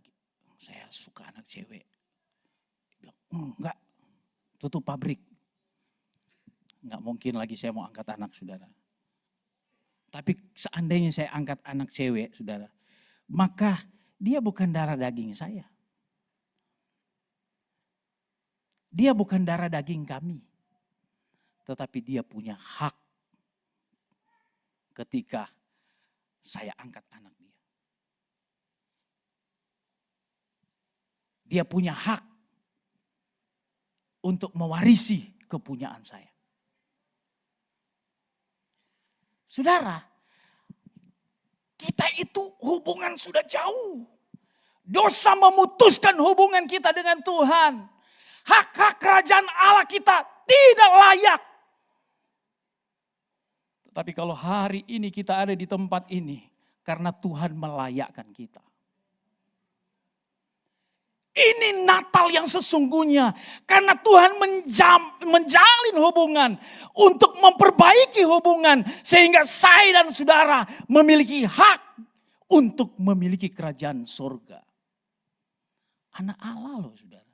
saya suka anak cewek. Dia bilang, enggak, tutup pabrik. Enggak mungkin lagi saya mau angkat anak, saudara. Tapi seandainya saya angkat anak cewek, saudara, maka dia bukan darah daging saya. Dia bukan darah daging kami. Tetapi dia punya hak ketika saya angkat anak dia. Dia punya hak untuk mewarisi kepunyaan saya. Saudara, kita itu hubungan sudah jauh. Dosa memutuskan hubungan kita dengan Tuhan. Hak-hak kerajaan Allah kita tidak layak. Tetapi kalau hari ini kita ada di tempat ini, karena Tuhan melayakkan kita. Ini Natal yang sesungguhnya. Karena Tuhan menjalin hubungan. Untuk memperbaiki hubungan. Sehingga saya dan saudara memiliki hak. Untuk memiliki kerajaan surga. Anak Allah loh saudara.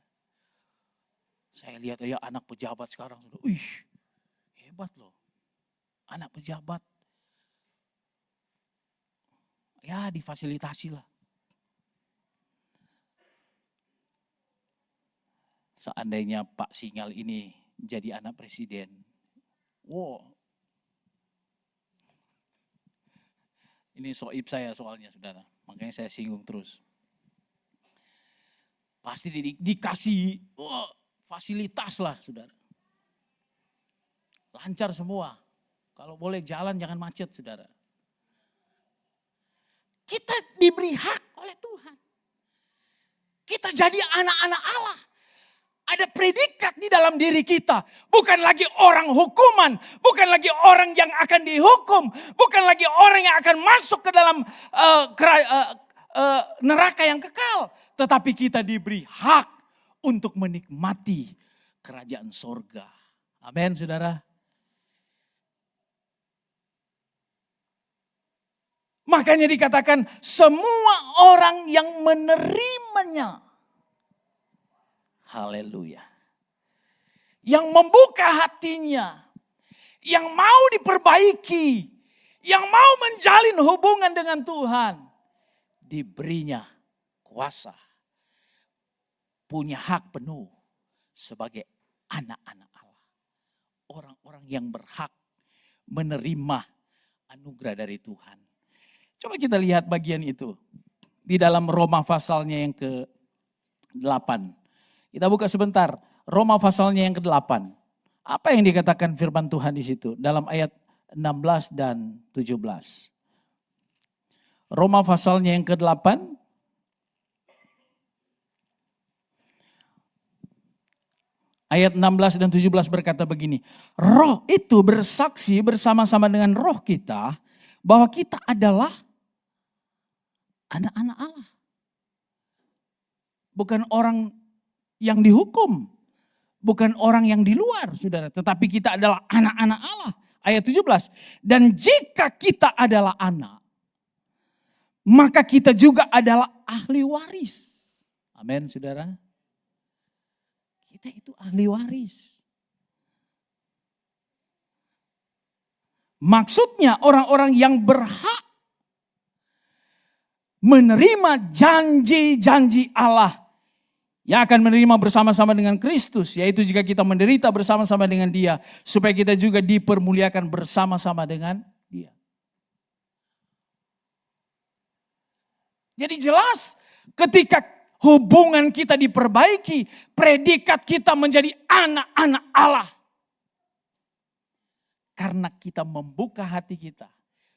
Saya lihat ya anak pejabat sekarang. Wih hebat loh. Anak pejabat. Ya difasilitasi lah. Seandainya Pak Singal ini jadi anak presiden. Wow. Ini soib saya soalnya saudara. Makanya saya singgung terus. Pasti dikasih fasilitas lah saudara. Lancar semua. Kalau boleh jalan jangan macet saudara. Kita diberi hak oleh Tuhan. Kita jadi anak-anak Allah. Ada predikat di dalam diri kita. Bukan lagi orang hukuman. Bukan lagi orang yang akan dihukum. Bukan lagi orang yang akan masuk ke dalam neraka yang kekal. Tetapi kita diberi hak untuk menikmati kerajaan sorga. Amin, saudara. Makanya dikatakan semua orang yang menerimanya. Haleluya. Yang membuka hatinya. Yang mau diperbaiki. Yang mau menjalin hubungan dengan Tuhan. Diberinya kuasa. Punya hak penuh sebagai anak-anak Allah. Orang-orang yang berhak menerima anugerah dari Tuhan. Coba kita lihat bagian itu. Di dalam Roma pasalnya yang ke-8. Kita buka sebentar. Roma pasalnya yang ke-8. Apa yang dikatakan firman Tuhan di situ? Dalam ayat 16 dan 17. Roma pasalnya yang ke-8. Ayat 16 dan 17 berkata begini. Roh itu bersaksi bersama-sama dengan roh kita. Bahwa kita adalah anak-anak Allah. Bukan orang yang dihukum. Bukan orang yang di luar, saudara. Tetapi kita adalah anak-anak Allah. Ayat 17. Dan jika kita adalah anak, maka kita juga adalah ahli waris. Amin, saudara. Kita itu ahli waris. Maksudnya orang-orang yang berhak menerima janji-janji Allah yang akan menerima bersama-sama dengan Kristus, yaitu jika kita menderita bersama-sama dengan Dia, supaya kita juga dipermuliakan bersama-sama dengan Dia. Jadi jelas ketika hubungan kita diperbaiki, predikat kita menjadi anak-anak Allah. Karena kita membuka hati kita,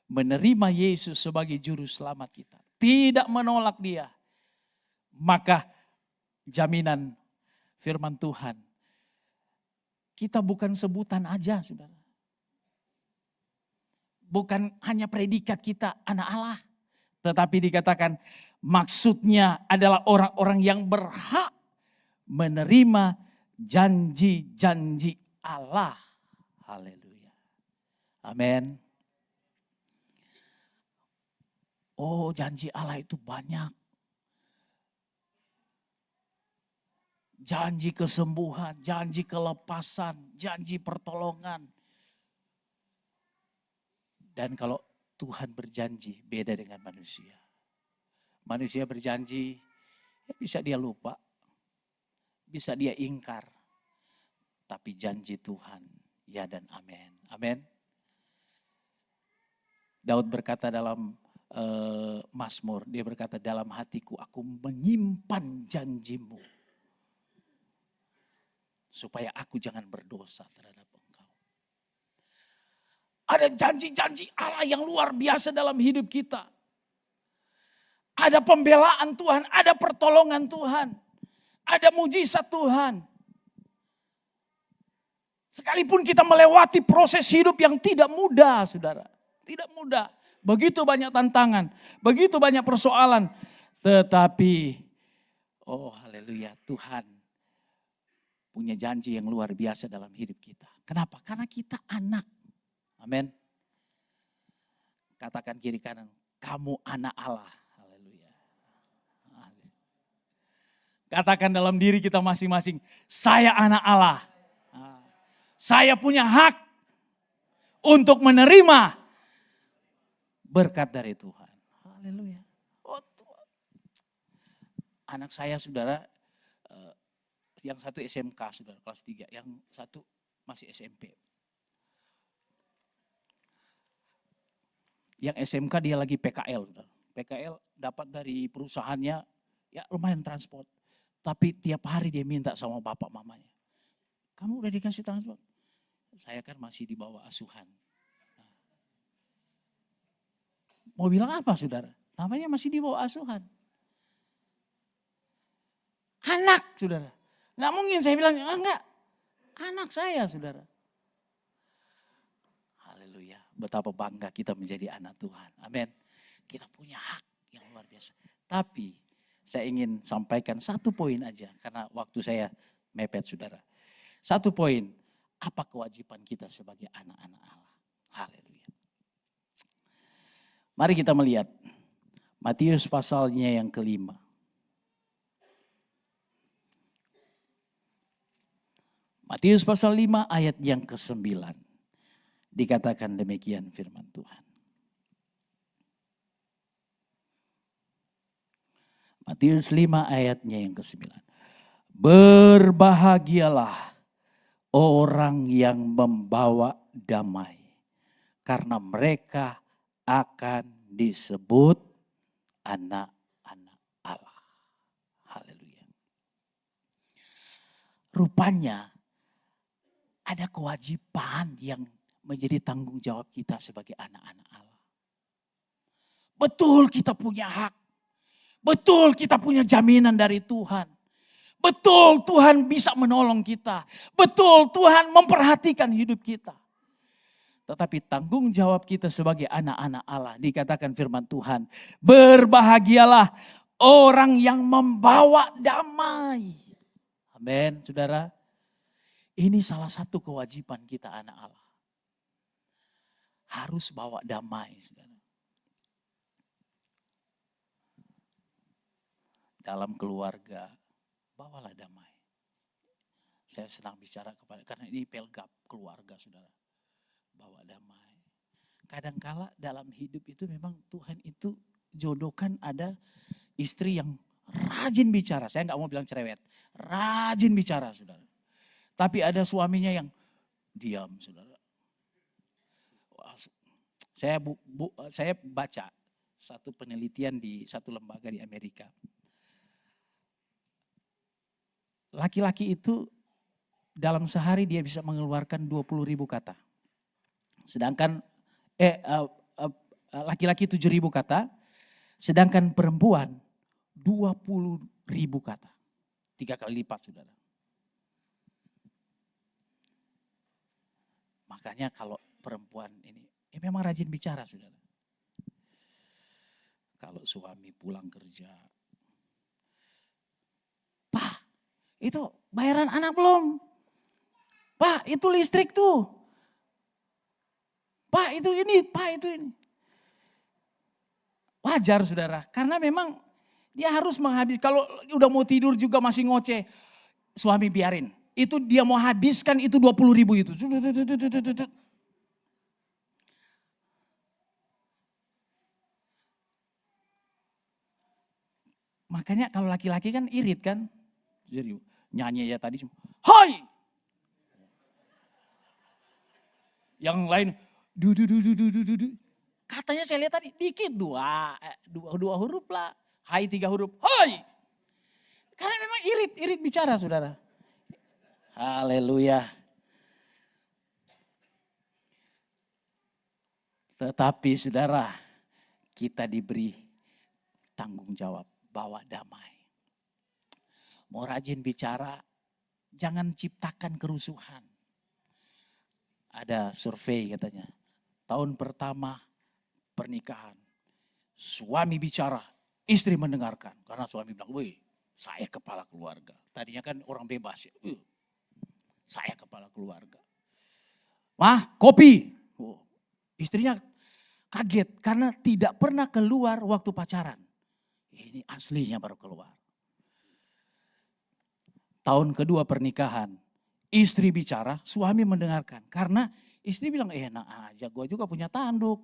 menerima Yesus sebagai juru selamat kita. Tidak menolak Dia. Maka jaminan firman Tuhan. Kita bukan sebutan aja, saudara. Bukan hanya predikat kita anak Allah. Tetapi dikatakan maksudnya adalah orang-orang yang berhak menerima janji-janji Allah. Haleluya. Amin. Oh, janji Allah itu banyak. Janji kesembuhan, janji kelepasan, janji pertolongan. Dan kalau Tuhan berjanji beda dengan manusia. Manusia berjanji, ya bisa dia lupa, bisa dia ingkar. Tapi janji Tuhan, ya dan amin. Amin. Daud berkata dalam Mazmur, dia berkata dalam hatiku aku menyimpan janjimu. Supaya aku jangan berdosa terhadap engkau. Ada janji-janji Allah yang luar biasa dalam hidup kita. Ada pembelaan Tuhan, ada pertolongan Tuhan. Ada mujizat Tuhan. Sekalipun kita melewati proses hidup yang tidak mudah, saudara. Tidak mudah. Begitu banyak tantangan, begitu banyak persoalan. Tetapi, oh haleluya, Tuhan punya janji yang luar biasa dalam hidup kita. Kenapa? Karena kita anak. Amin. Katakan kiri kanan, kamu anak Allah. Haleluya. Katakan dalam diri kita masing-masing, saya anak Allah. Saya punya hak untuk menerima berkat dari Tuhan. Haleluya. Oh, Tuhan. Anak saya, saudara, yang satu SMK, saudara, kelas 3. Yang satu masih SMP. Yang SMK dia lagi PKL, saudara. PKL dapat dari perusahaannya, ya lumayan transport. Tapi tiap hari dia minta sama bapak mamanya. Kamu udah dikasih transport? Saya kan masih di bawah asuhan. Mau bilang apa, saudara? Namanya masih di bawah asuhan. Anak, saudara. Nggak mungkin saya bilang, enggak. Anak saya, saudara. Haleluya. Betapa bangga kita menjadi anak Tuhan. Amin. Kita punya hak yang luar biasa. Tapi saya ingin sampaikan satu poin aja karena waktu saya mepet saudara. Satu poin, apa kewajiban kita sebagai anak-anak Allah? Haleluya. Mari kita melihat Matius pasalnya yang ke-5. Matius pasal 5 ayat yang ke-9. Dikatakan demikian firman Tuhan. Matius 5 ayatnya yang ke-9. Berbahagialah orang yang membawa damai, karena mereka akan disebut anak-anak Allah. Haleluya. Rupanya ada kewajiban yang menjadi tanggung jawab kita sebagai anak-anak Allah. Betul kita punya hak. Betul kita punya jaminan dari Tuhan. Betul Tuhan bisa menolong kita. Betul Tuhan memperhatikan hidup kita. Tetapi tanggung jawab kita sebagai anak-anak Allah, dikatakan firman Tuhan, berbahagialah orang yang membawa damai. Amin, saudara. Ini salah satu kewajiban kita anak Allah. Harus bawa damai, saudara. Dalam keluarga, bawalah damai. Saya senang bicara karena ini pelgap keluarga, saudara. Bawa damai. Kadangkala dalam hidup itu memang Tuhan itu jodohkan ada istri yang rajin bicara. Saya nggak mau bilang cerewet. Rajin bicara, saudara. Tapi ada suaminya yang diam, saudara. Saya baca satu penelitian di satu lembaga di Amerika. Laki-laki itu dalam sehari dia bisa mengeluarkan 20.000 kata. Sedangkan laki-laki 7.000 kata, sedangkan perempuan 20.000 kata. 3 kali lipat, saudara. Makanya kalau perempuan ini, memang rajin bicara, saudara. Kalau suami pulang kerja, Pak, itu bayaran anak belum? Pak, itu listrik tuh. Pak, itu ini, Pak, itu ini. Wajar, saudara, karena memang dia harus menghabis. Kalau udah mau tidur juga masih ngoceh, suami biarin. Itu dia mau habiskan itu 20.000 itu. Makanya kalau laki-laki kan irit kan. Jadi nyanyi ya tadi, hai. Yang lain, du. Katanya saya lihat tadi dikit dua huruf lah. Hai 3 huruf, hai. Karena memang irit bicara, saudara. Haleluya. Tetapi saudara, kita diberi tanggung jawab bawa damai. Mau rajin bicara, jangan ciptakan kerusuhan. Ada survei katanya, tahun pertama pernikahan, suami bicara, istri mendengarkan. Karena suami bilang, wih saya kepala keluarga. Tadinya kan orang bebas ya, saya kepala keluarga. Mah, kopi. Oh, istrinya kaget karena tidak pernah keluar waktu pacaran. Ini aslinya baru keluar. Tahun kedua pernikahan, istri bicara, suami mendengarkan. Karena istri bilang, enak aja, gue juga punya tanduk.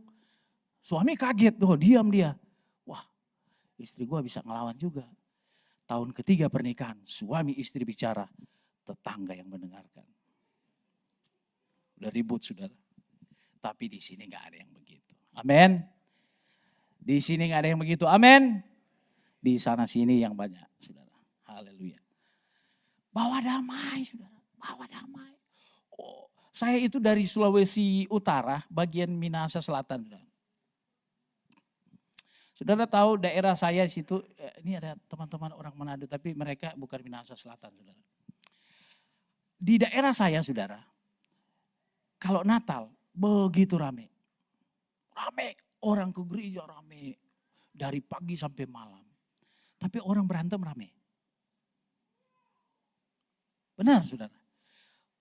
Suami kaget, diam dia. Wah, istri gue bisa ngelawan juga. Tahun ketiga pernikahan, suami istri bicara, tetangga yang mendengarkan. Udah ribut, saudara. Tapi di sini gak ada yang begitu. Amin. Di sini gak ada yang begitu. Amin. Di sana sini yang banyak, saudara. Haleluya. Bawa damai, saudara. Bawa damai. Oh, saya itu dari Sulawesi Utara, bagian Minahasa Selatan. Saudara. Saudara tahu daerah saya di situ, ini ada teman-teman orang Manado, tapi mereka bukan Minahasa Selatan, saudara. Di daerah saya, saudara, kalau Natal begitu rame. Rame, orang ke gereja rame. Dari pagi sampai malam. Tapi orang berantem rame. Benar saudara.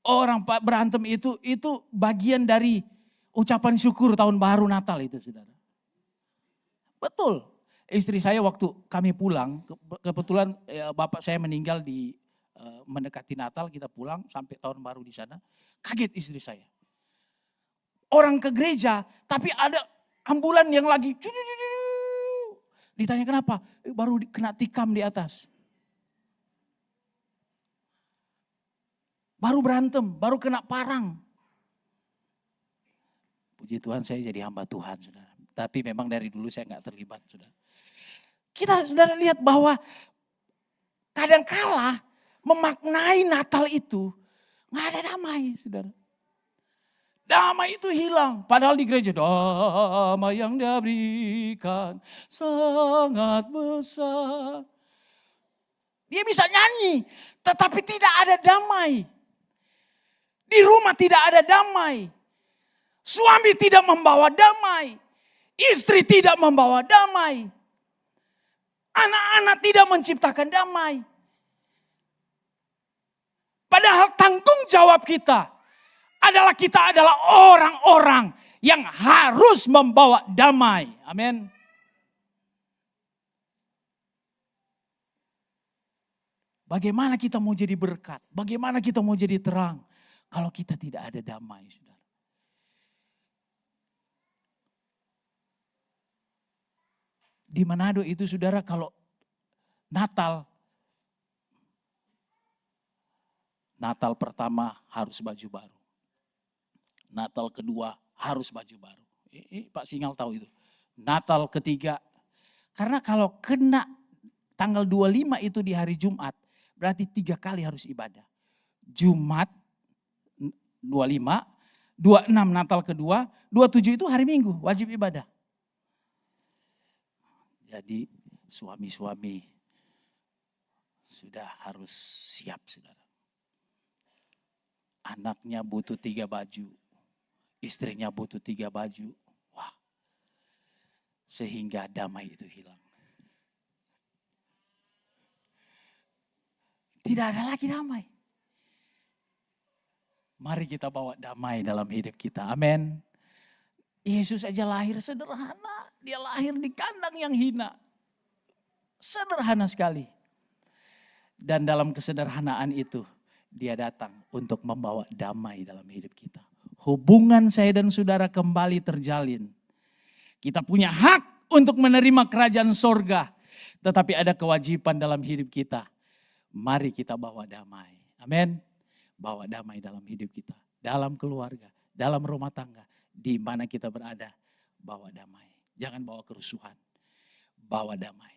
Orang berantem itu bagian dari ucapan syukur tahun baru Natal itu saudara. Betul. Istri saya waktu kami pulang, kebetulan bapak saya meninggal di mendekati Natal, kita pulang sampai tahun baru di sana. Kaget istri saya. Orang ke gereja tapi ada ambulan yang lagi ditanya kenapa? Baru kena tikam di atas. Baru berantem, baru kena parang. Puji Tuhan saya jadi hamba Tuhan saudara. Tapi memang dari dulu saya nggak terlibat saudara. Kita saudara lihat bahwa kadangkala memaknai Natal itu nggak ada damai saudara. Damai itu hilang. Padahal di gereja damai yang dia berikan sangat besar. Dia bisa nyanyi tetapi tidak ada damai. Di rumah tidak ada damai. Suami tidak membawa damai. Istri tidak membawa damai. Anak-anak tidak menciptakan damai. Padahal tanggung jawab kita adalah orang-orang yang harus membawa damai. Amin. Bagaimana kita mau jadi berkat? Bagaimana kita mau jadi terang? Kalau kita tidak ada damai, saudara. Di Manado itu saudara kalau Natal pertama harus baju baru. Natal kedua harus baju baru. Pak Singal tahu itu. Natal ketiga, karena kalau kena tanggal 25 itu di hari Jumat, berarti 3 kali harus ibadah. Jumat 25, 26 Natal kedua, 27 itu hari Minggu, wajib ibadah. Jadi suami-suami sudah harus siap saudara. Anaknya butuh 3 baju, istrinya butuh 3 baju. Wah, sehingga damai itu hilang. Tidak ada lagi damai. Mari kita bawa damai dalam hidup kita. Amin. Yesus aja lahir sederhana. Dia lahir di kandang yang hina. Sederhana sekali. Dan dalam kesederhanaan itu dia datang untuk membawa damai dalam hidup kita. Hubungan saya dan saudara kembali terjalin. Kita punya hak untuk menerima kerajaan sorga. Tetapi ada kewajiban dalam hidup kita. Mari kita bawa damai. Amin. Bawa damai dalam hidup kita. Dalam keluarga, dalam rumah tangga. Di mana kita berada, bawa damai. Jangan bawa kerusuhan. Bawa damai.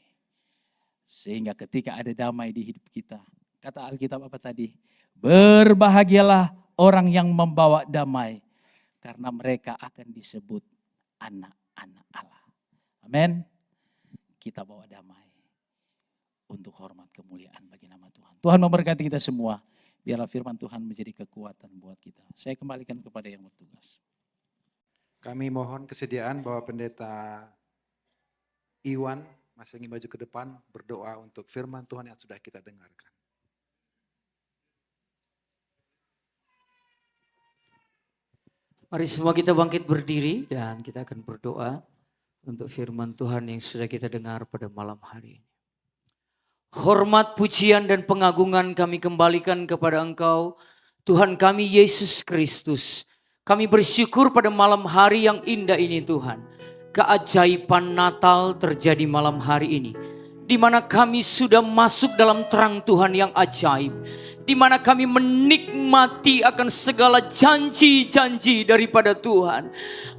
Sehingga ketika ada damai di hidup kita. Kata Alkitab apa tadi? Berbahagialah orang yang membawa damai. Karena mereka akan disebut anak-anak Allah. Amin. Kita bawa damai. Untuk hormat kemuliaan bagi nama Tuhan. Tuhan memberkati kita semua. Biarlah firman Tuhan menjadi kekuatan buat kita. Saya kembalikan kepada yang bertugas. Kami mohon kesediaan bahwa Pendeta Iwan masih ingin maju ke depan berdoa untuk firman Tuhan yang sudah kita dengarkan. Mari semua kita bangkit berdiri dan kita akan berdoa untuk firman Tuhan yang sudah kita dengar pada malam hari ini. Hormat, pujian dan pengagungan kami kembalikan kepada Engkau, Tuhan kami Yesus Kristus. Kami bersyukur pada malam hari yang indah ini Tuhan. Keajaiban Natal terjadi malam hari ini. Di mana kami sudah masuk dalam terang Tuhan yang ajaib. Di mana kami menikmati akan segala janji-janji daripada Tuhan.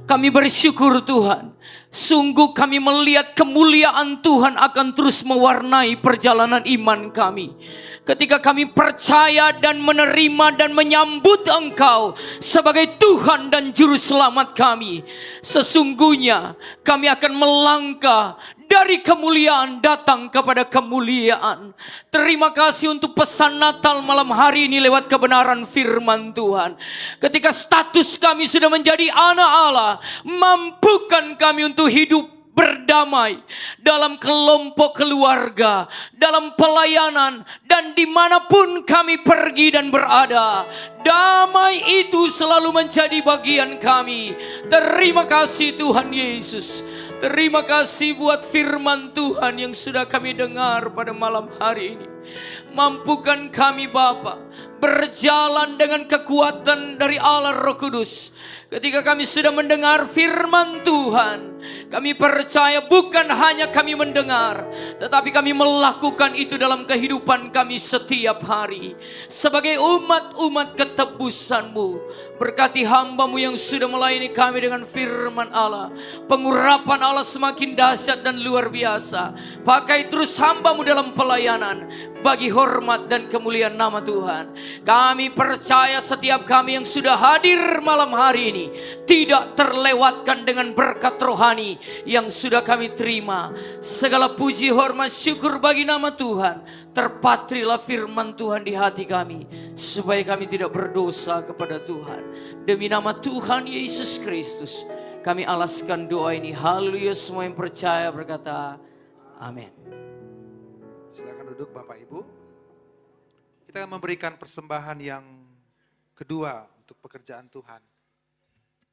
Kami bersyukur Tuhan. Sungguh kami melihat kemuliaan Tuhan akan terus mewarnai perjalanan iman kami. Ketika kami percaya dan menerima dan menyambut Engkau sebagai Tuhan dan Juru Selamat kami. Sesungguhnya kami akan melangkah dari kemuliaan datang kepada kemuliaan. Terima kasih untuk pesan Natal malam hari ini lewat kebenaran firman Tuhan. Ketika status kami sudah menjadi anak Allah, mampukan kami untuk hidup berdamai dalam kelompok keluarga, dalam pelayanan, dan dimanapun kami pergi dan berada. Damai itu selalu menjadi bagian kami. Terima kasih Tuhan Yesus. Terima kasih buat firman Tuhan yang sudah kami dengar pada malam hari ini. Mampukan kami Bapa berjalan dengan kekuatan dari Allah Roh Kudus. Ketika kami sudah mendengar firman Tuhan, kami percaya bukan hanya kami mendengar, tetapi kami melakukan itu dalam kehidupan kami setiap hari. Sebagai umat-umat ketebusan-Mu, berkati hamba-Mu yang sudah melayani kami dengan firman Allah. Pengurapan Allah semakin dahsyat dan luar biasa. Pakai terus hamba-Mu dalam pelayanan, bagi hormat dan kemuliaan nama Tuhan. Kami percaya setiap kami yang sudah hadir malam hari ini tidak terlewatkan dengan berkat rohani yang sudah kami terima. Segala puji, hormat, syukur bagi nama Tuhan. Terpatrilah firman Tuhan di hati kami, supaya kami tidak berdosa kepada Tuhan. Demi nama Tuhan Yesus Kristus, kami alaskan doa ini. Haleluya, semua yang percaya berkata amin. Silakan duduk Bapak Ibu. Kita akan memberikan persembahan yang kedua untuk pekerjaan Tuhan.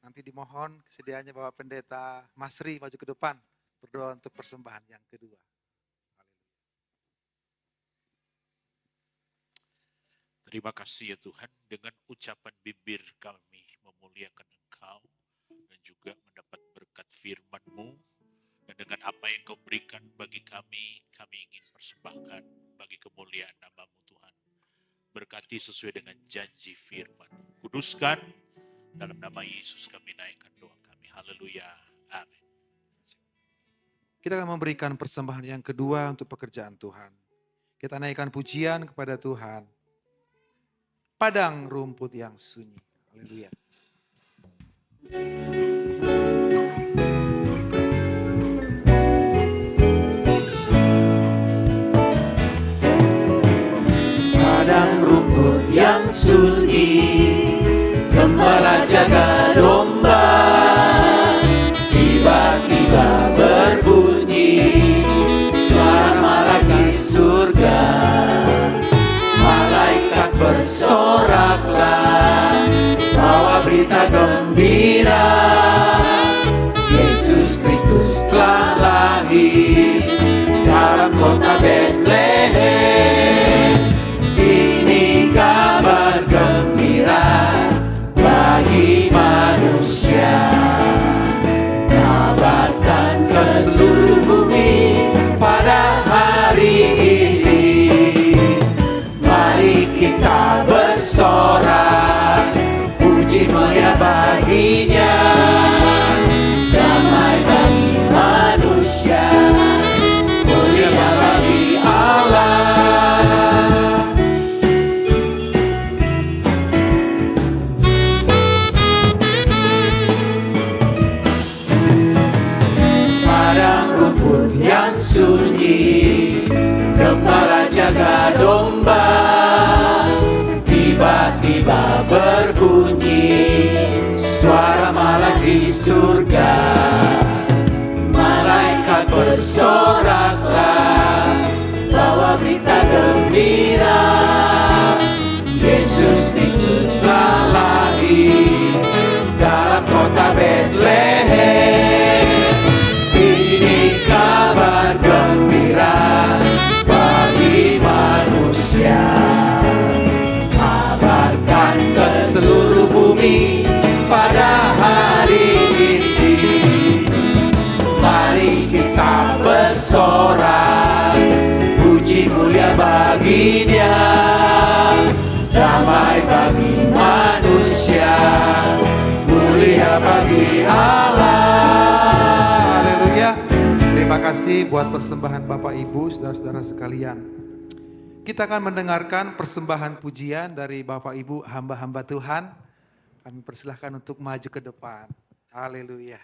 Nanti dimohon kesediaannya Bapak Pendeta Masri maju ke depan berdoa untuk persembahan yang kedua. Terima kasih ya Tuhan, dengan ucapan bibir kami memuliakan Engkau dan juga mendapat berkat firman-Mu. Dan dengan apa yang Kau berikan bagi kami ingin persembahkan bagi kemuliaan nama-Mu Tuhan. Berkati sesuai dengan janji firman. Kuduskan, dalam nama Yesus kami naikkan doa kami. Haleluya. Amin. Kita akan memberikan persembahan yang kedua untuk pekerjaan Tuhan. Kita naikkan pujian kepada Tuhan. Padang rumput yang sunyi. Haleluya. Padang rumput yang sunyi, gembala jaga domba, tiba-tiba berbunyi suara malaikat di surga. Malaikat bersoraklah, bawa berita gembira, Yesus Kristus telah lahir dalam kota Betlehem. Ini kabar gembira bagi manusia. Kabarkan ke seluruh bumi pada hari ini. Mari kita bersorak, puji mulia baginya. Damai bagi manusia, mulia bagi Allah. Yang sunyi, gembala jaga domba, tiba-tiba berbunyi suara malaikat di surga. Malaikat bersoraklah, bawa berita gembira, Yesus Kristus telah lahir dalam kota Betlehem. Ini kabar gembira bagi manusia. Kabarkan ke seluruh bumi pada hari ini. Mari kita bersorak, puji mulia bagi Dia. Damai bagi manusia, mulia bagi Allah. Terima kasih buat persembahan Bapak Ibu, saudara-saudara sekalian. Kita akan mendengarkan persembahan pujian dari Bapak Ibu hamba-hamba Tuhan. Kami persilahkan untuk maju ke depan. Haleluya.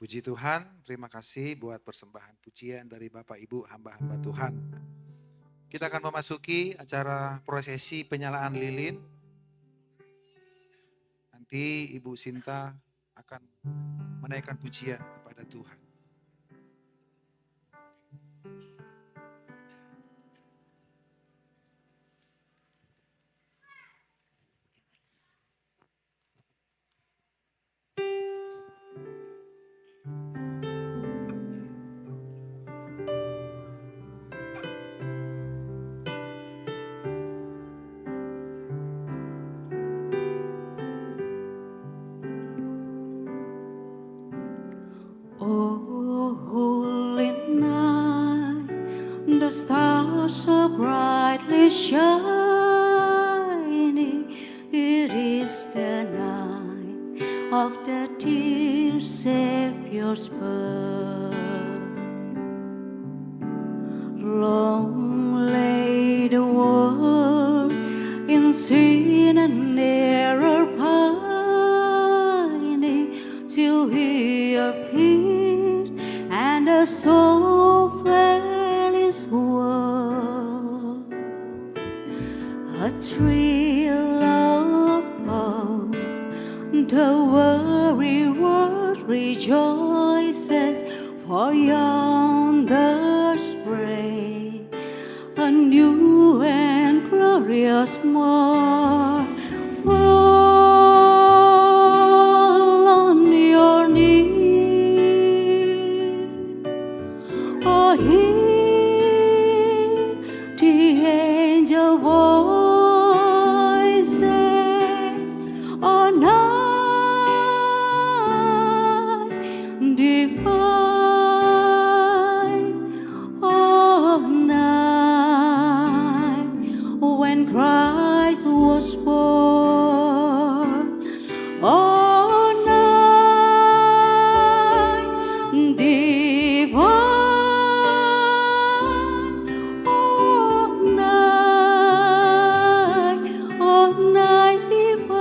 Puji Tuhan, terima kasih buat persembahan pujian dari Bapak Ibu hamba-hamba Tuhan. Kita akan memasuki acara prosesi penyalaan lilin. Nanti Ibu Sinta akan menaikkan pujian kepada Tuhan. Oh, holy night, the stars are brightly shining. It is the night of the dear Savior's birth. Long lay the world in sin and error pining, till He appeared and the soul felt His word. A thrill of hope, the weary world rejoices, for yonder's break a new and glorious morn. Fall on your knees, oh, hear the angel voices, oh, night divine, oh, night when Christ was born, oh, night divine, oh, night divine.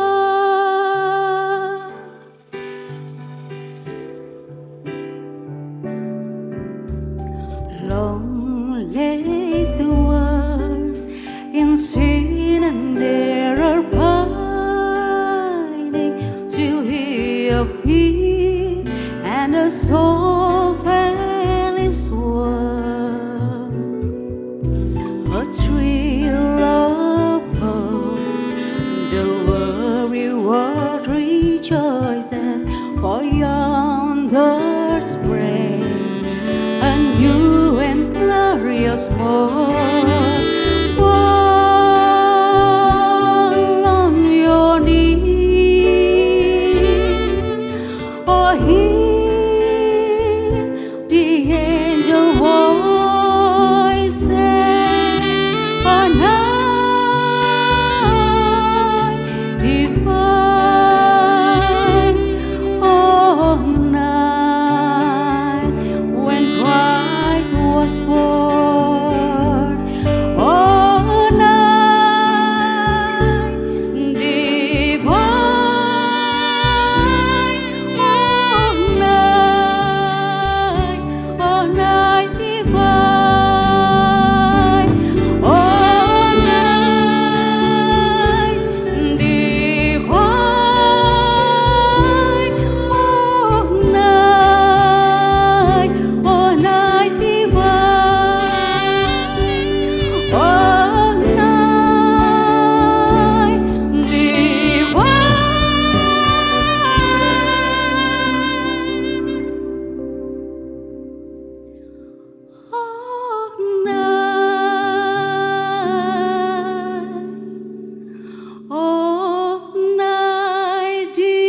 Long lays the world in sin and error pining, till He appeared and the soul felt His word. A thrill of hope, the weary world rejoices, for yonder's break a new and glorious morn. Fall on your knees, oh, hear the angel voices, oh, night divine, oh, night when Christ was born, oh, night divine, oh, night divine, oh, night divine, oh, night divine, oh, night divine, oh, night divine.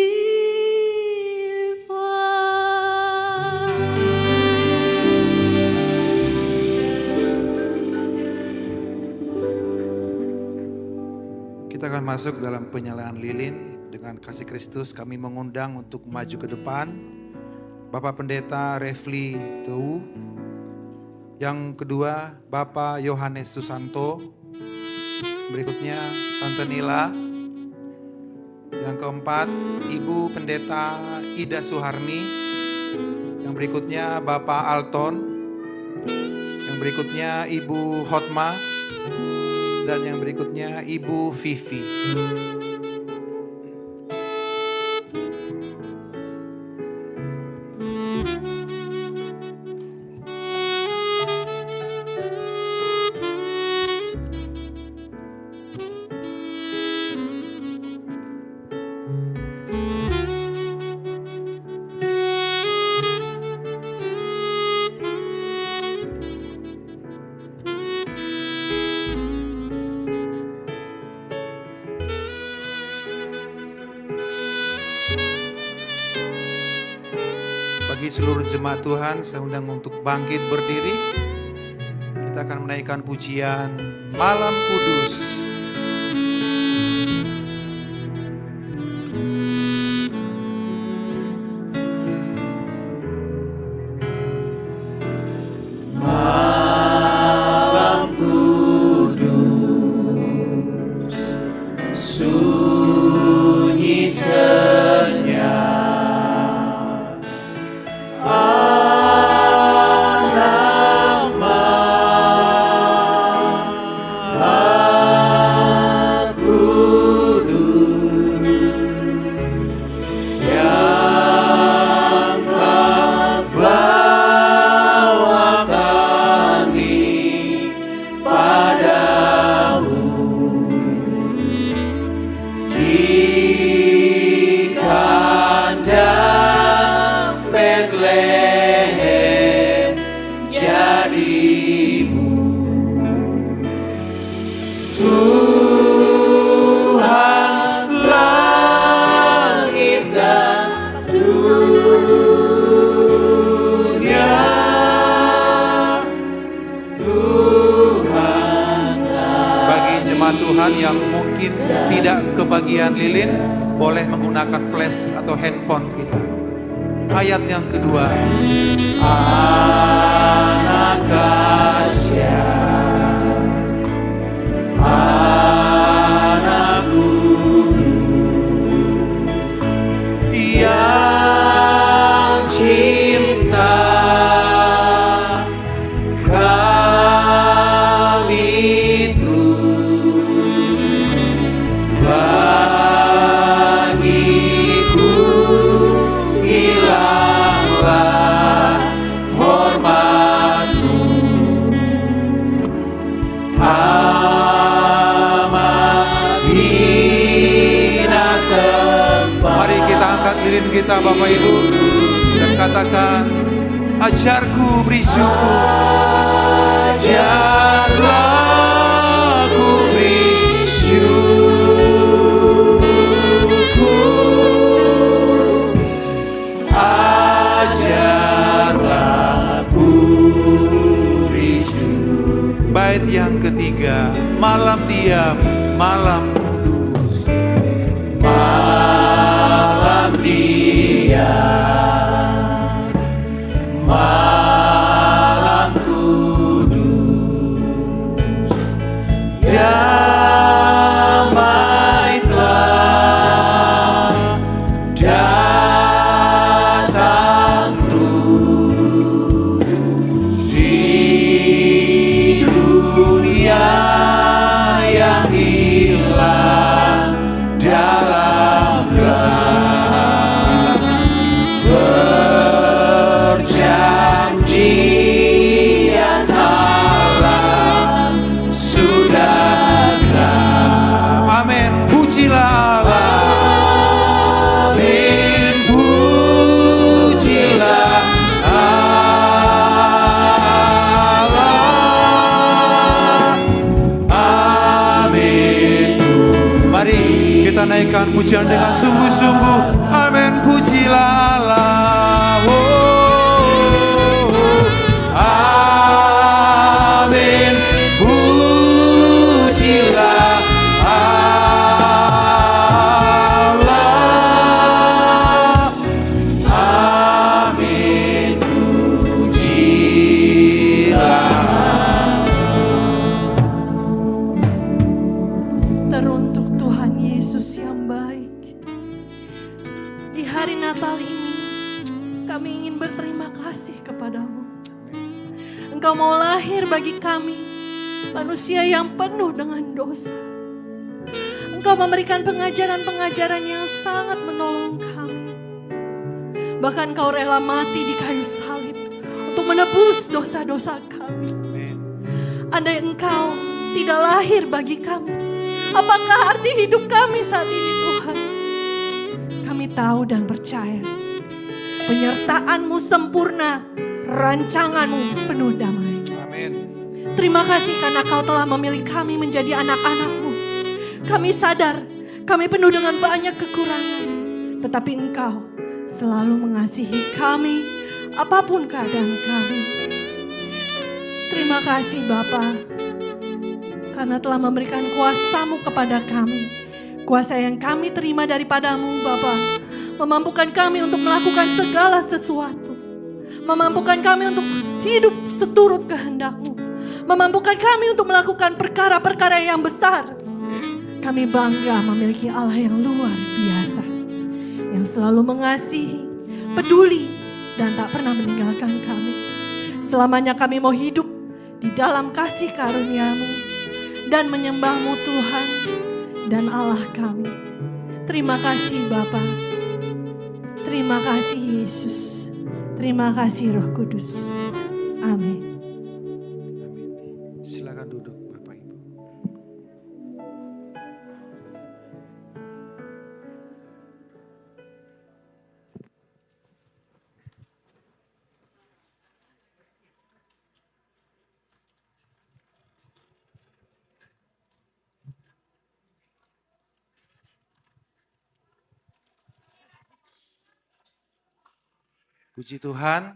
Kita akan masuk dalam penyalaan lilin. Dengan kasih Kristus kami mengundang untuk maju ke depan Bapak Pendeta Refli Tou. Yang kedua Bapak Yohanes Susanto. Berikutnya Tante Nila. Yang keempat Ibu Pendeta Ida Suharni. Yang berikutnya Bapak Alton. Yang berikutnya Ibu Hotma. Dan yang berikutnya Ibu Vivi. Bagi seluruh jemaat Tuhan, saya undang untuk bangkit berdiri. Kita akan menaikkan pujian Malam Kudus. Malam kudus, sunyi senyap. Tuhan yang mungkin tidak kebagian lilin, boleh menggunakan flash atau handphone kita. Ayat yang kedua. Anak kasya, anak kudus, yang cinta kami bagiku hilanglah hormatmu, amat hina tempat. Mari kita angkat lilin kita Bapak Ibu dan katakan, ajarku beri syukur, ajarlah ku beri syukur, ajarlah ku beri syukur. Bait yang ketiga, malam diam, malam kudus. Malam diam, malam kudus, damai telah datang terus di dunia yang hilang dalam gelap. Perjanjian Allah sudah gelap. Amin, pujilah Allah. Amin, pujilah Allah. Amin. Mari kita naikkan pujian dengan sungguh-sungguh. Amin, pujilah Allah. Amin, pujilah Allah. Amin, pujilah. Teruntuk Tuhan Yesus yang baik, di hari Natal ini Kami ingin berterima kasih kepadamu. Engkau mau lahir bagi kami, manusia yang penuh dengan dosa. Engkau memberikan pengajaran-pengajaran yang sangat menolong kami. Bahkan Kau rela mati di kayu salib untuk menebus dosa-dosa kami. Andai Engkau tidak lahir bagi kami, apakah arti hidup kami saat ini, Tuhan? Kami tahu dan percaya penyertaan-Mu sempurna, rancangan-Mu penuh damai. Amin. Terima kasih karena Kau telah memilih kami menjadi anak-anak-Mu. Kami sadar kami penuh dengan banyak kekurangan, tetapi Engkau selalu mengasihi kami apapun keadaan kami. Terima kasih Bapa, karena telah memberikan kuasa-Mu kepada kami. Kuasa yang kami terima daripada-Mu Bapa, memampukan kami untuk melakukan segala sesuatu. Memampukan kami untuk hidup seturut kehendak-Mu. Memampukan kami untuk melakukan perkara-perkara yang besar. Kami bangga memiliki Allah yang luar biasa, yang selalu mengasihi, peduli, dan tak pernah meninggalkan kami. Selamanya kami mau hidup di dalam kasih karunia-Mu dan menyembah-Mu Tuhan dan Allah kami. Terima kasih Bapa. Terima kasih Yesus. Terima kasih Roh Kudus. Amin. Silakan duduk Bapak Ibu. Puji Tuhan,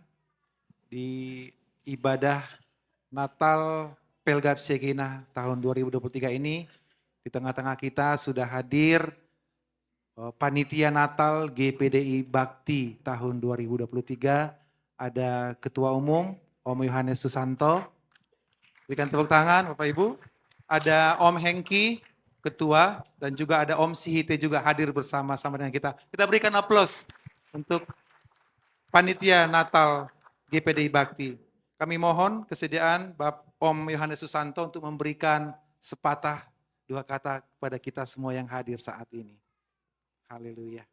di ibadah Natal Pelgab Shekinah tahun 2023 ini, di tengah-tengah kita sudah hadir Panitia Natal GPDI Bakti tahun 2023, ada Ketua Umum Om Yohanes Susanto. Berikan tepuk tangan Bapak Ibu. Ada Om Hengki, Ketua, dan juga ada Om Sihite juga hadir bersama-sama dengan kita. Kita berikan aplaus untuk Panitia Natal GPDI Bakti. Kami mohon kesediaan Om Yohanes Susanto untuk memberikan sepatah dua kata kepada kita semua yang hadir saat ini. Haleluya.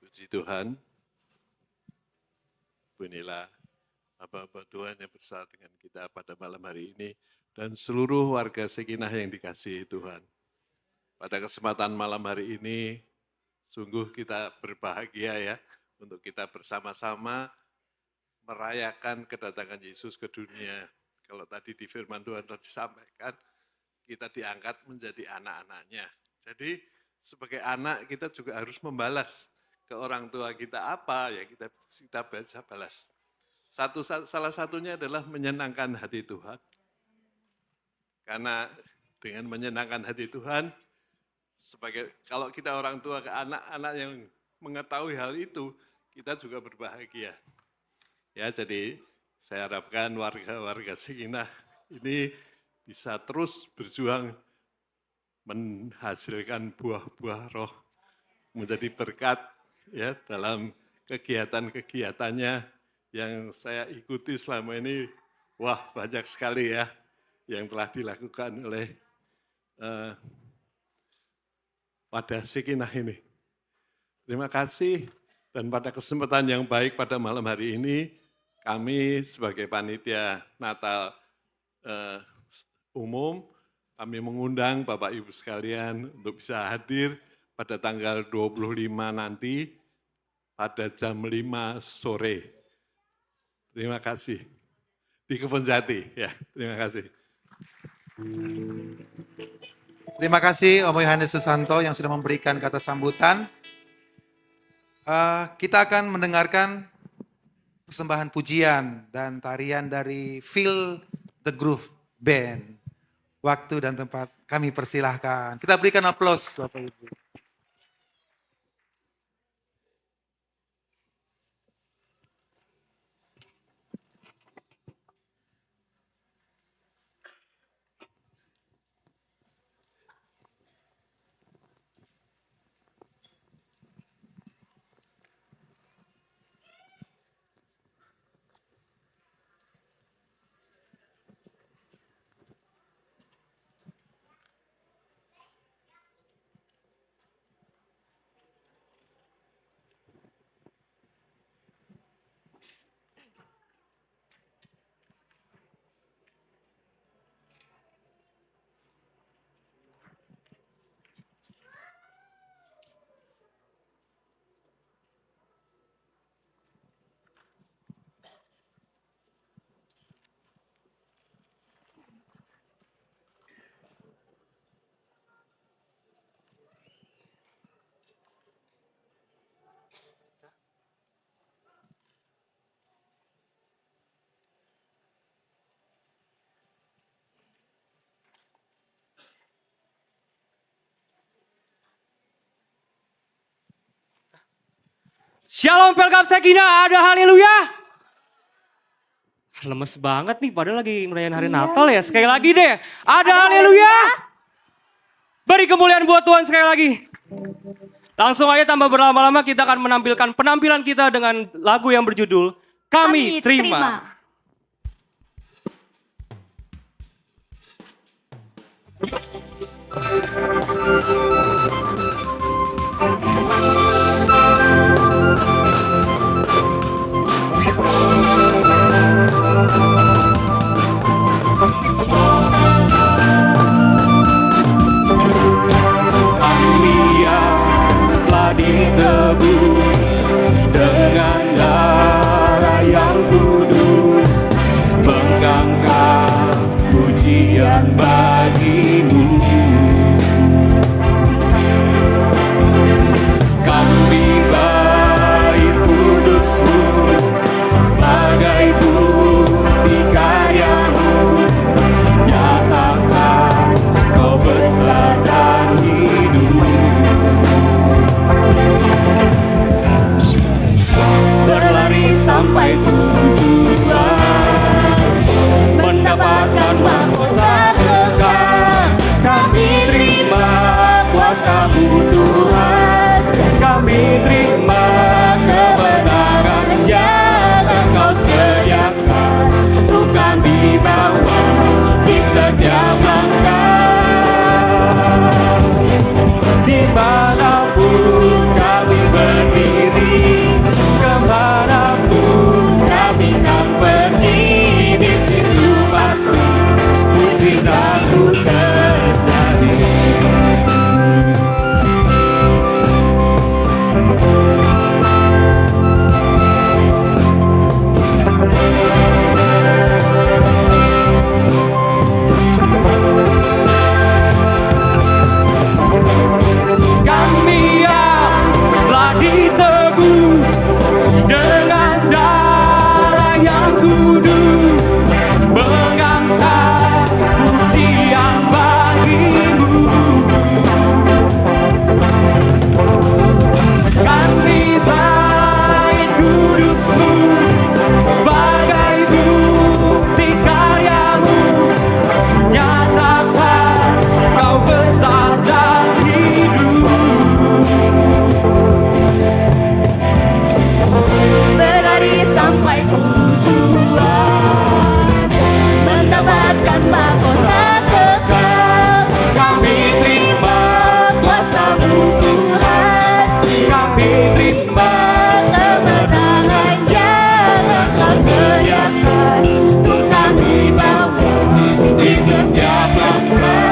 Puji Tuhan. Inilah Bapak Tuhan yang bersama dengan kita pada malam hari ini dan seluruh warga Shekinah yang dikasihi Tuhan. Pada kesempatan malam hari ini, sungguh kita berbahagia ya untuk kita bersama-sama merayakan kedatangan Yesus ke dunia. Kalau tadi di firman Tuhan telah disampaikan, kita diangkat menjadi anak-anaknya. Jadi sebagai anak kita juga harus membalas ke orang tua kita apa ya kita bisa balas. Salah satunya adalah menyenangkan hati Tuhan. Karena dengan menyenangkan hati Tuhan, kalau kita orang tua ke anak-anak yang mengetahui hal itu, kita juga berbahagia. Ya, jadi saya harapkan warga-warga Shekinah ini bisa terus berjuang menghasilkan buah-buah roh, menjadi berkat ya dalam kegiatan-kegiatannya yang saya ikuti selama ini. Wah, banyak sekali ya yang telah dilakukan oleh pada Shekinah ini. Terima kasih, dan pada kesempatan yang baik pada malam hari ini, kami sebagai panitia Natal umum, kami mengundang Bapak Ibu sekalian untuk bisa hadir pada tanggal 25 nanti pada jam 5 sore. Terima kasih. Di Kebonjati, ya. Terima kasih. Terima kasih Om Yohanes Susanto yang sudah memberikan kata sambutan. Kita akan mendengarkan persembahan pujian dan tarian dari Feel the Groove Band. Waktu dan tempat kami persilahkan. Kita berikan aplaus Bapak Ibu. Shalom Pelkam Sekina, ada haleluya. Lemes banget nih, padahal lagi merayakan hari Natal ya. Sekali lagi deh, ada haleluya. Beri kemuliaan buat Tuhan sekali lagi. Langsung aja tanpa berlama-lama kita akan menampilkan penampilan kita dengan lagu yang berjudul Kami Terima. Kami yang telah ditebus dengan darah yang kudus, mengangkat pujian bagimu. Kami bait kudus-Mu sebagai bukti karya-Mu, nyatakan Kau besar dan hidup. Berlari sampai tujuan, mendapatkan mahkota kekal. Kami terima kuasa-Mu Tuhan, kami terima kebenaran yang Engkau sediakan untuk kami bawa di setiap langkah. Dimanapun kami berdiri, kemanapun kami akan pergi, di situ pasti mujizat-Mu terjadi. Kami yang telah ditebus dengan darah yang kudus, mengangkat pujian bagi-Mu. Kami bait kudus-Mu sebagai bukti karya-Mu, nyatakan Kau besar dan berlari sampai tujuan, mendapatkan mahkota kekal. Kami terima kuasa-Mu Tuhan, kami terima kemenangan yang Engkau sediakan untuk kami bawa di setiap langkah.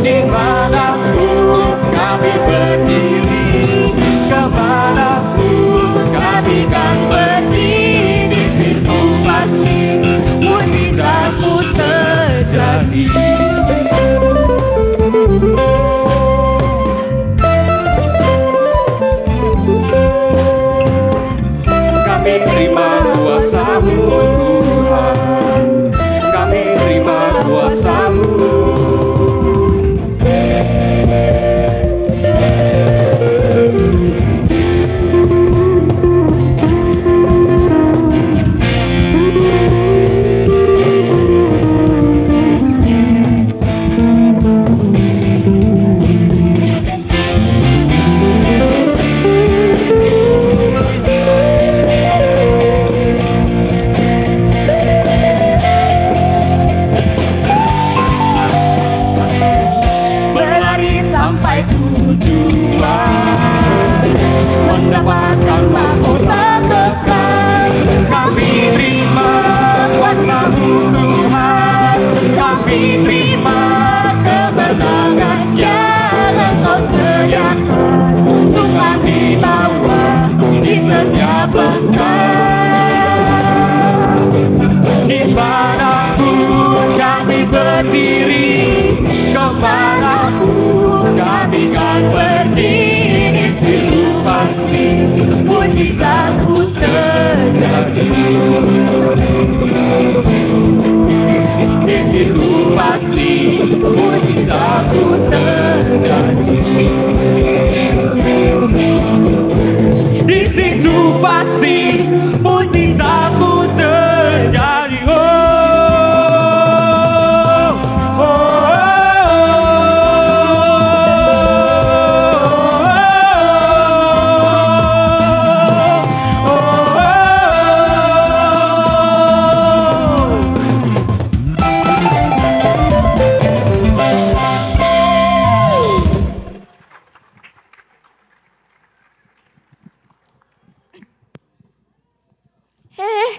Dimanapun kami berdiri, kemanapun kami kan pergi, di situ pasti mujizat-Mu terjadi. Kami terima kuasa-Mu Tuhan, kami terima kuasa-Mu.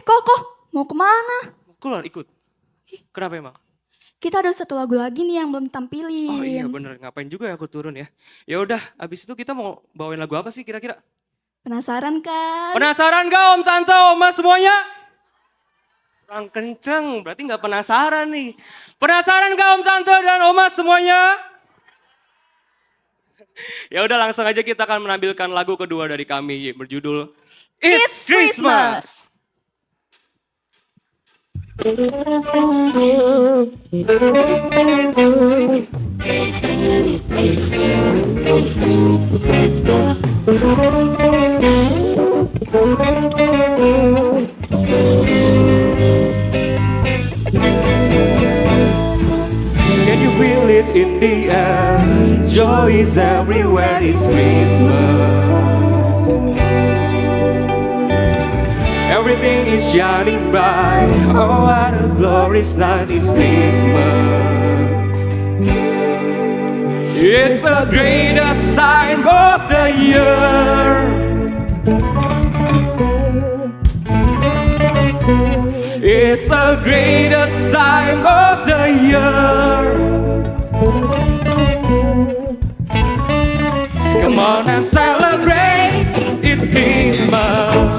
Koko, mau kemana? Keluar ikut. Kenapa emang? Kita ada satu lagu lagi nih yang belum tampilin. Oh iya bener, ngapain juga ya aku turun ya. Ya udah, abis itu kita mau bawain lagu apa sih kira-kira? Penasaran kan? Penasaran gak Om, Tante, Oma semuanya? Kurang kenceng, berarti gak penasaran nih. Penasaran gak Om, Tante, dan Oma semuanya? Ya udah langsung aja kita akan menampilkan lagu kedua dari kami berjudul It's Christmas. Can you feel it in the air? Joy is everywhere, it's Christmas. Everything is shining bright. Oh, what a glorious night is Christmas. It's the greatest time of the year. It's the greatest time of the year. Come on and celebrate, it's Christmas.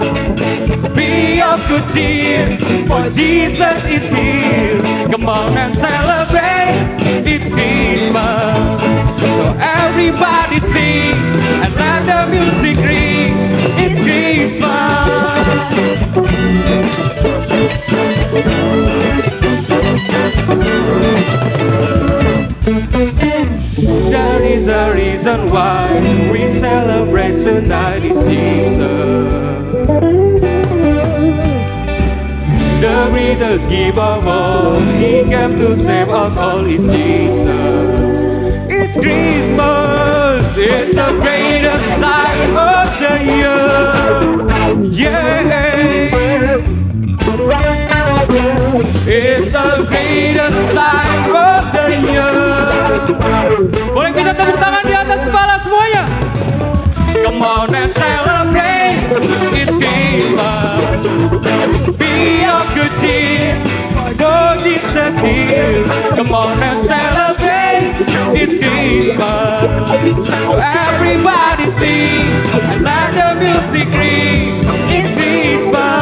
Be of good cheer, for Jesus is here. Come on and celebrate, it's Christmas. So everybody sing and let the music ring. It's Christmas. There is a reason why we celebrate tonight, it's Jesus. The greatest giver of all, He came to save us all, it's Jesus. It's Christmas, it's the greatest time of the year. Yeah. It's the greatest time of the year. Boleh kita tepuk tangan di atas kepala semuanya? Come on and celebrate, it's Christmas. Be of good cheer, for Jesus here. Come on and celebrate, it's Christmas. So everybody sing and let the music ring. It's Christmas.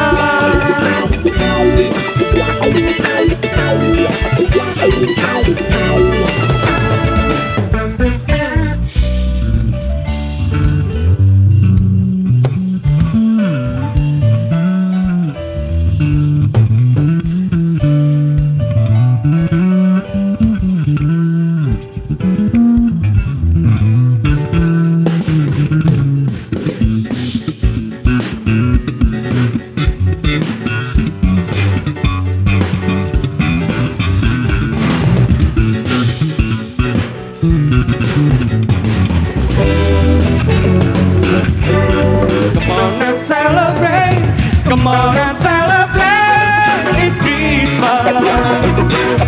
Come on and celebrate, it's Christmas.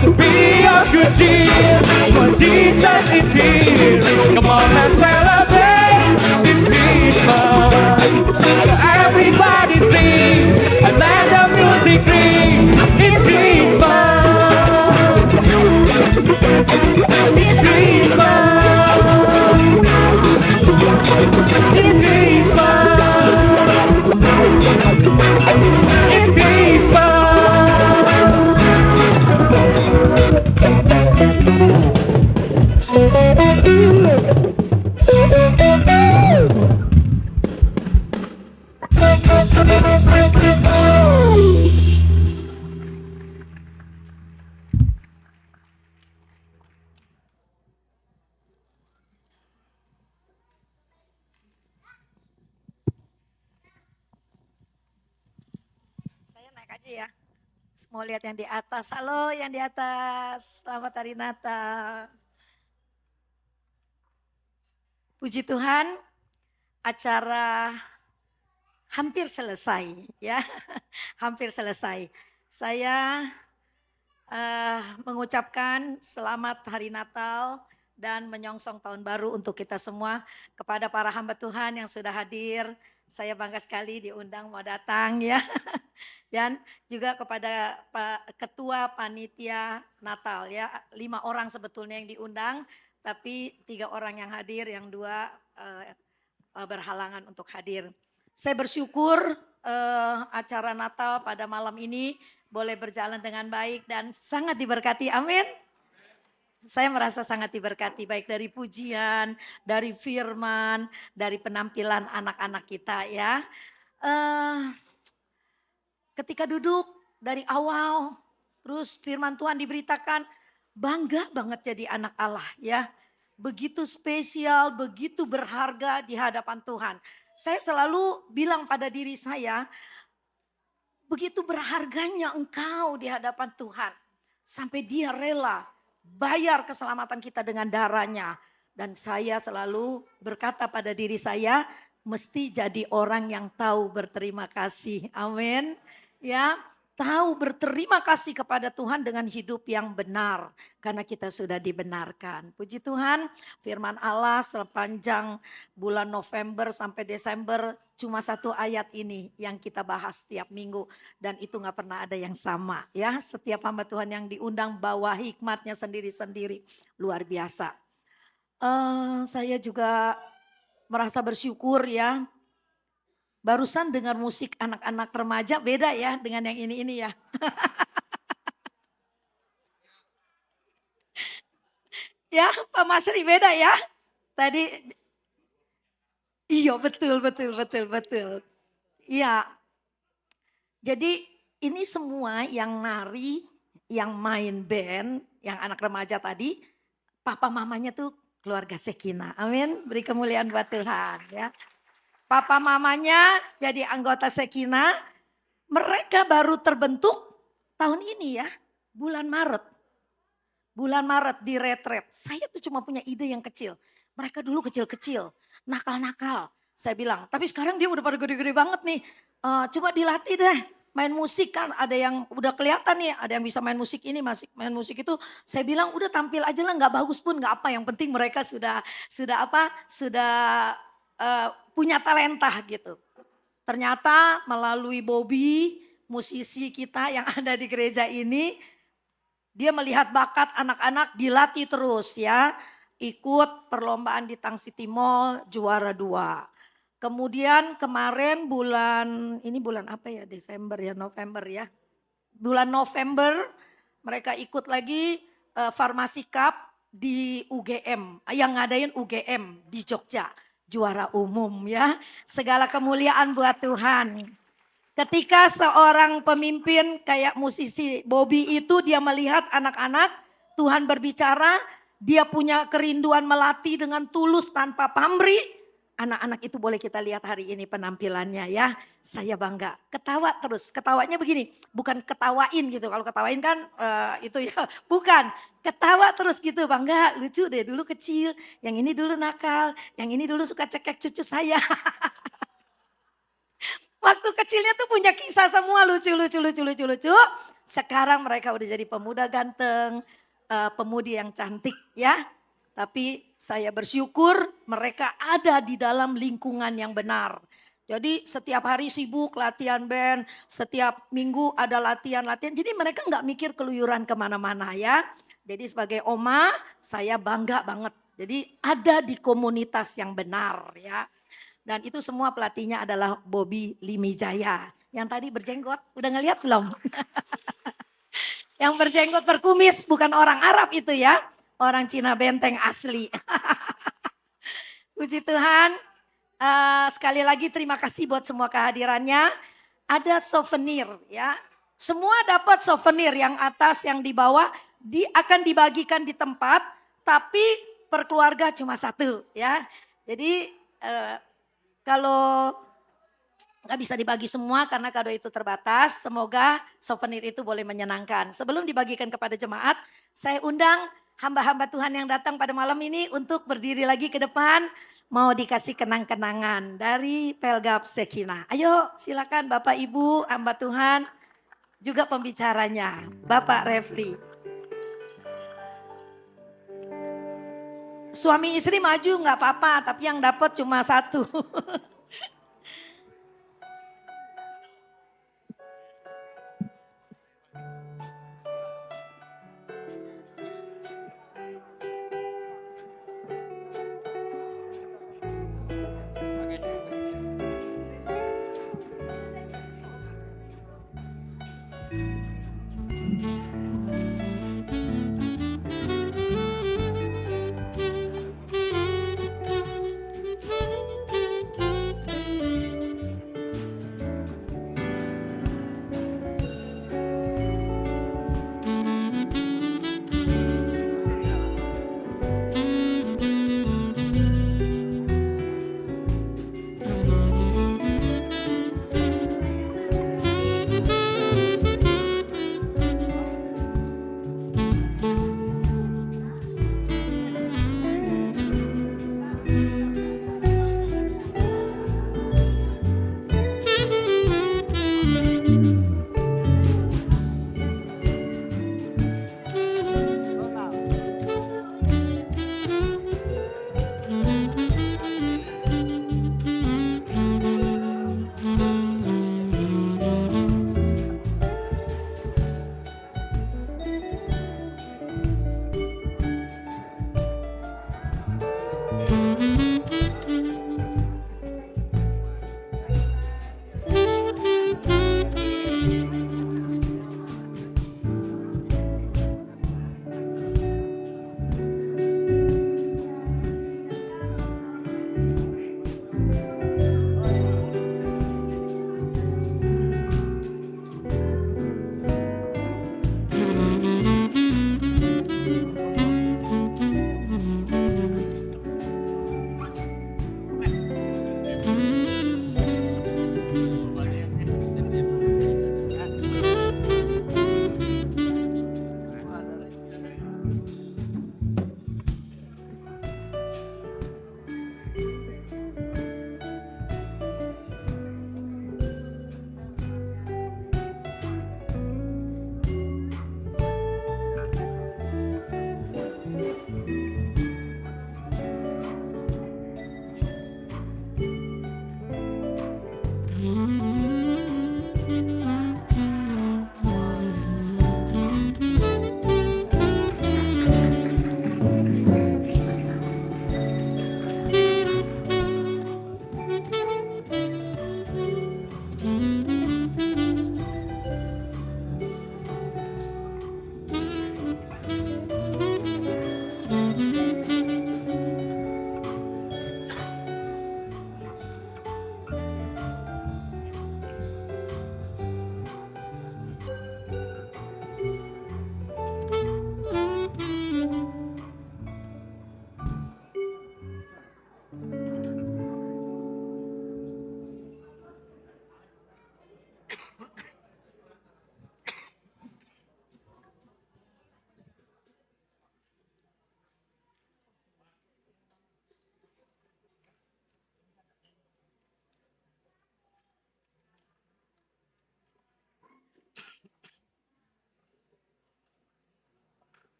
So be of good cheer, for Jesus is here. Come on and celebrate, it's Christmas. So everybody sing and let the music ring. It's Christmas. It's Christmas. It's Christmas. It's Christmas. Saya naik aja ya. Mau lihat yang di atas. Halo yang di atas. Selamat hari Natal. Puji Tuhan, acara hampir selesai ya. Hampir selesai. Saya mengucapkan selamat hari Natal dan menyongsong tahun baru untuk kita semua. Kepada para hamba Tuhan yang sudah hadir, saya bangga sekali diundang mau datang ya. Dan juga kepada Pak Ketua Panitia Natal ya, 5 orang sebetulnya yang diundang, tapi 3 orang yang hadir, yang 2 berhalangan untuk hadir. Saya bersyukur acara Natal pada malam ini boleh berjalan dengan baik dan sangat diberkati, amin. Saya merasa sangat diberkati baik dari pujian, dari firman, dari penampilan anak-anak kita ya. Ketika duduk dari awal, terus firman Tuhan diberitakan, bangga banget jadi anak Allah ya. Begitu spesial, begitu berharga di hadapan Tuhan. Saya selalu bilang pada diri saya, begitu berharganya engkau di hadapan Tuhan. Sampai dia rela bayar keselamatan kita dengan darahnya. Dan saya selalu berkata pada diri saya, mesti jadi orang yang tahu berterima kasih. Amin. Ya, tahu berterima kasih kepada Tuhan dengan hidup yang benar. Karena kita sudah dibenarkan. Puji Tuhan, firman Allah sepanjang bulan November sampai Desember cuma 1 ayat ini yang kita bahas setiap minggu. Dan itu gak pernah ada yang sama ya. Setiap hamba Tuhan yang diundang bawa hikmatnya sendiri-sendiri. Luar biasa. Saya juga merasa bersyukur ya. Barusan dengar musik anak-anak remaja beda ya dengan yang ini ya. Ya Pak Masri beda ya. Tadi iya betul. Iya. Jadi ini semua yang nari, yang main band, yang anak remaja tadi, papa mamanya tuh keluarga Sekina. Amin. Beri kemuliaan buat Tuhan ya. Papa mamanya jadi anggota Sekina, mereka baru terbentuk tahun ini ya, bulan Maret. Bulan Maret di retret. Saya tuh cuma punya ide yang kecil. Mereka dulu kecil-kecil, nakal-nakal. Saya bilang, tapi sekarang dia udah pada gede-gede banget nih. Coba dilatih deh, main musik kan ada yang udah kelihatan nih, ada yang bisa main musik ini, main musik itu. Saya bilang udah tampil aja lah, gak bagus pun gak apa. Yang penting mereka sudah punya talenta gitu. Ternyata melalui Bobby, musisi kita yang ada di gereja ini, dia melihat bakat anak-anak dilatih terus ya. Ikut perlombaan di Tang City Mall, juara 2. Kemudian kemarin bulan apa ya, Desember ya, November ya. Bulan November mereka ikut lagi Farmasi Cup di UGM, yang ngadain UGM di Jogja. Juara umum ya. Segala kemuliaan buat Tuhan. Ketika seorang pemimpin kayak musisi Bobby itu dia melihat anak-anak, Tuhan berbicara, dia punya kerinduan melatih dengan tulus tanpa pamrih. Anak-anak itu boleh kita lihat hari ini penampilannya ya. Saya bangga. Ketawa terus. Ketawanya begini. Bukan ketawain gitu. Kalau ketawain kan itu ya. Bukan. Ketawa terus gitu. Bangga. Lucu deh. Dulu kecil. Yang ini dulu nakal. Yang ini dulu suka cekek cucu saya. Waktu kecilnya tuh punya kisah semua. Lucu. Sekarang mereka udah jadi pemuda ganteng. Pemudi yang cantik ya. Tapi saya bersyukur mereka ada di dalam lingkungan yang benar. Jadi setiap hari sibuk latihan band, setiap minggu ada latihan-latihan. Jadi mereka nggak mikir keluyuran kemana-mana ya. Jadi sebagai oma saya bangga banget. Jadi ada di komunitas yang benar ya. Dan itu semua pelatihnya adalah Bobby Limijaya. Yang tadi berjenggot, udah ngeliat belum? Yang berjenggot berkumis bukan orang Arab itu ya. Orang Cina Benteng asli. Puji Tuhan. Sekali lagi terima kasih buat semua kehadirannya. Ada souvenir ya. Semua dapat souvenir yang atas, yang di bawah. Akan dibagikan di tempat. Tapi per keluarga cuma 1 ya. Jadi kalau gak bisa dibagi semua karena kado itu terbatas. Semoga souvenir itu boleh menyenangkan. Sebelum dibagikan kepada jemaat, saya undang hamba-hamba Tuhan yang datang pada malam ini untuk berdiri lagi ke depan. Mau dikasih kenang-kenangan dari Pelgap Sekina. Ayo silakan Bapak Ibu hamba Tuhan. Juga pembicaranya Bapak Refli. Suami istri maju gak apa-apa tapi yang dapat cuma 1.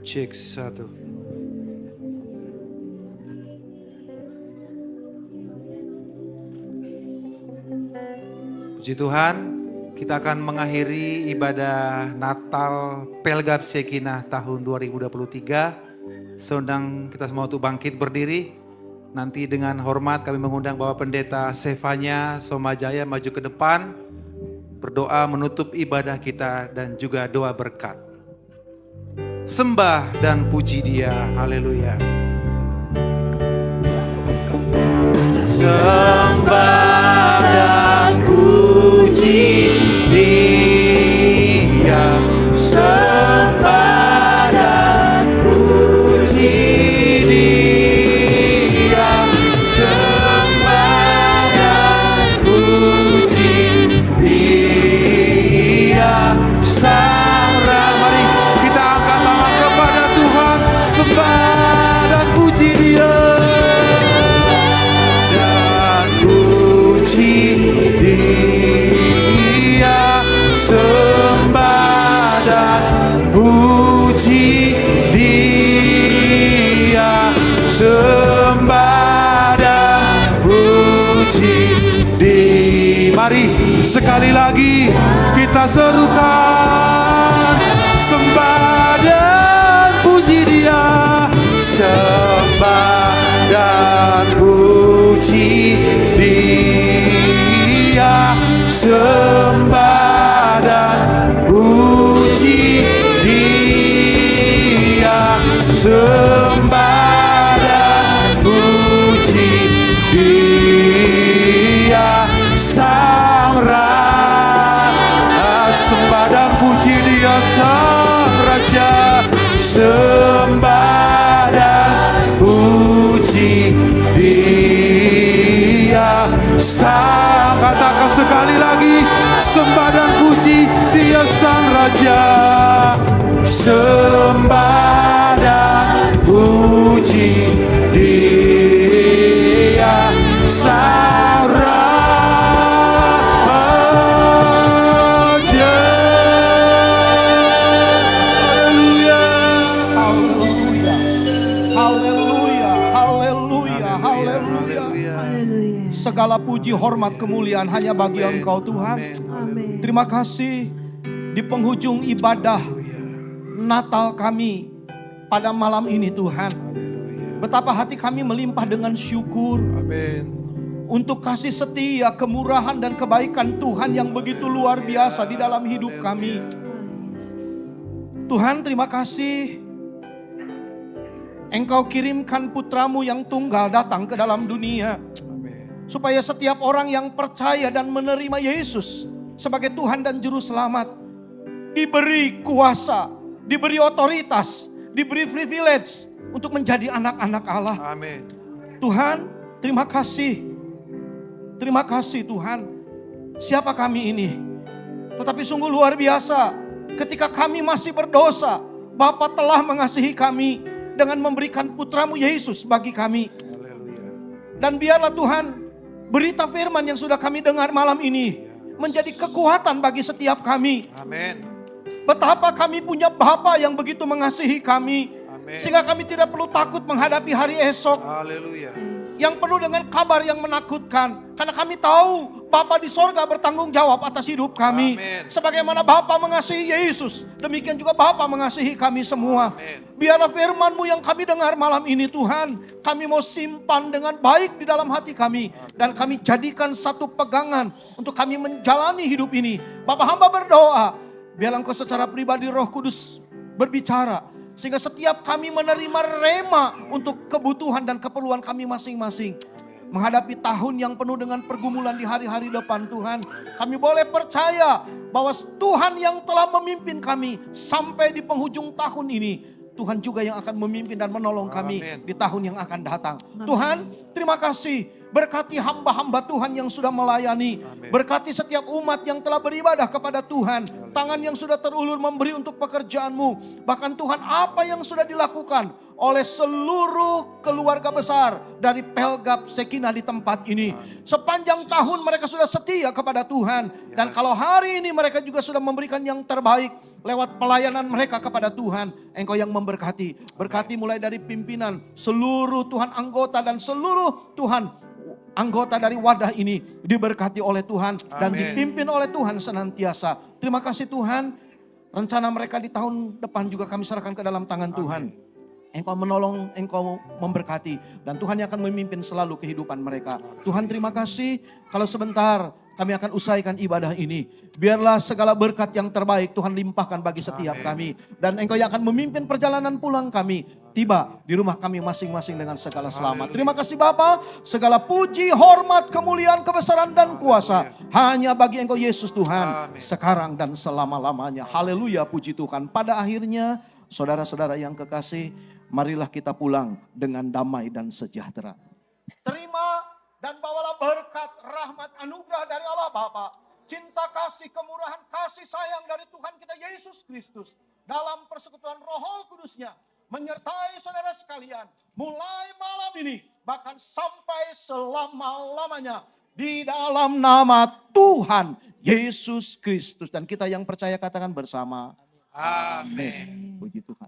Cek 1. Puji Tuhan, kita akan mengakhiri ibadah Natal Pelgab Shekinah tahun 2023. Seundang kita semua untuk bangkit berdiri. Nanti dengan hormat kami mengundang Bapak Pendeta Sefanya Somajaya maju ke depan. Berdoa menutup ibadah kita dan juga doa berkat. Sembah dan puji Dia, haleluya. Sembah dan puji Dia, sembah dan puji Dia, sembah dan puji Dia, Sang Raja. Mari kita angkat tangan kepada Tuhan, sembah dan puji Dia. Dia, sembah dan puji Dia, sembah dan puji Dia. Mari sekali lagi kita serukan, sembah dan puji Dia, sembah dan puji Dia, sembah dan puji Dia, sembah dan puji Dia, Sang Raja, sembah dan puji Dia, Sang Raja, sembah dan puji Dia, Sang, katakan sekali lagi, sembah dan puji Dia, Sang Raja, sembah dan puji Dia, Sang Raja. Haleluya, haleluya, haleluya, haleluya. Haleluya. Segala puji, hormat, kemuliaan hanya bagi Engkau Tuhan. Amin. Terima kasih di penghujung ibadah Natal kami pada malam ini Tuhan. Betapa hati kami melimpah dengan syukur. Untuk kasih setia, kemurahan dan kebaikan Tuhan yang begitu luar biasa di dalam hidup kami. Tuhan, terima kasih Engkau kirimkan putramu yang tunggal datang ke dalam dunia. Supaya setiap orang yang percaya dan menerima Yesus sebagai Tuhan dan Juru Selamat diberi kuasa, diberi otoritas, diberi privilege untuk menjadi anak-anak Allah. Amin. Tuhan, terima kasih. Terima kasih Tuhan. Siapa kami ini? Tetapi sungguh luar biasa. Ketika kami masih berdosa, Bapa telah mengasihi kami dengan memberikan putramu Yesus bagi kami. Dan biarlah Tuhan, berita firman yang sudah kami dengar malam ini menjadi kekuatan bagi setiap kami. Amin. Betapa kami punya Bapa yang begitu mengasihi kami. Amin. Sehingga kami tidak perlu takut menghadapi hari esok. Haleluya. Yang penuh dengan kabar yang menakutkan. Karena kami tahu Bapa di sorga bertanggung jawab atas hidup kami. Amin. Sebagaimana Bapa mengasihi Yesus, demikian juga Bapa mengasihi kami semua. Amin. Biarlah firman-Mu yang kami dengar malam ini Tuhan, kami mau simpan dengan baik di dalam hati kami. Dan kami jadikan satu pegangan untuk kami menjalani hidup ini. Bapa, hamba berdoa, biarlah Engkau secara pribadi Roh Kudus berbicara. Sehingga setiap kami menerima rema untuk kebutuhan dan keperluan kami masing-masing. Menghadapi tahun yang penuh dengan pergumulan di hari-hari depan Tuhan. Kami boleh percaya bahwa Tuhan yang telah memimpin kami sampai di penghujung tahun ini. Tuhan juga yang akan memimpin dan menolong kami di tahun yang akan datang. Tuhan, terima kasih. Berkati hamba-hamba Tuhan yang sudah melayani. Berkati setiap umat yang telah beribadah kepada Tuhan. Tangan yang sudah terulur memberi untuk pekerjaan-Mu. Bahkan Tuhan, apa yang sudah dilakukan oleh seluruh keluarga besar dari Pelgap Shekinah di tempat ini. Sepanjang tahun mereka sudah setia kepada Tuhan. Dan kalau hari ini mereka juga sudah memberikan yang terbaik lewat pelayanan mereka kepada Tuhan. Engkau yang memberkati. Berkati mulai dari pimpinan, seluruh Tuhan anggota dan seluruh Tuhan anggota dari wadah ini diberkati oleh Tuhan dan dipimpin oleh Tuhan senantiasa. Terima kasih Tuhan. Rencana mereka di tahun depan juga kami serahkan ke dalam tangan Tuhan. Engkau menolong, Engkau memberkati. Dan Tuhan yang akan memimpin selalu kehidupan mereka. Tuhan terima kasih. Kalau sebentar kami akan usaikan ibadah ini. Biarlah segala berkat yang terbaik Tuhan limpahkan bagi setiap kami. Dan Engkau yang akan memimpin perjalanan pulang kami. Tiba di rumah kami masing-masing dengan segala selamat. Terima kasih Bapa. Segala puji, hormat, kemuliaan, kebesaran dan kuasa. Hanya bagi Engkau Yesus Tuhan. Sekarang dan selama-lamanya. Haleluya, puji Tuhan. Pada akhirnya saudara-saudara yang kekasih. Marilah kita pulang dengan damai dan sejahtera. Terima dan bawalah berkat, rahmat, anugerah dari Allah Bapa, cinta kasih, kemurahan, kasih sayang dari Tuhan kita Yesus Kristus dalam persekutuan Roh Kudusnya menyertai saudara sekalian mulai malam ini bahkan sampai selama-lamanya di dalam nama Tuhan Yesus Kristus. Dan kita yang percaya katakan bersama. Amin. Puji Tuhan.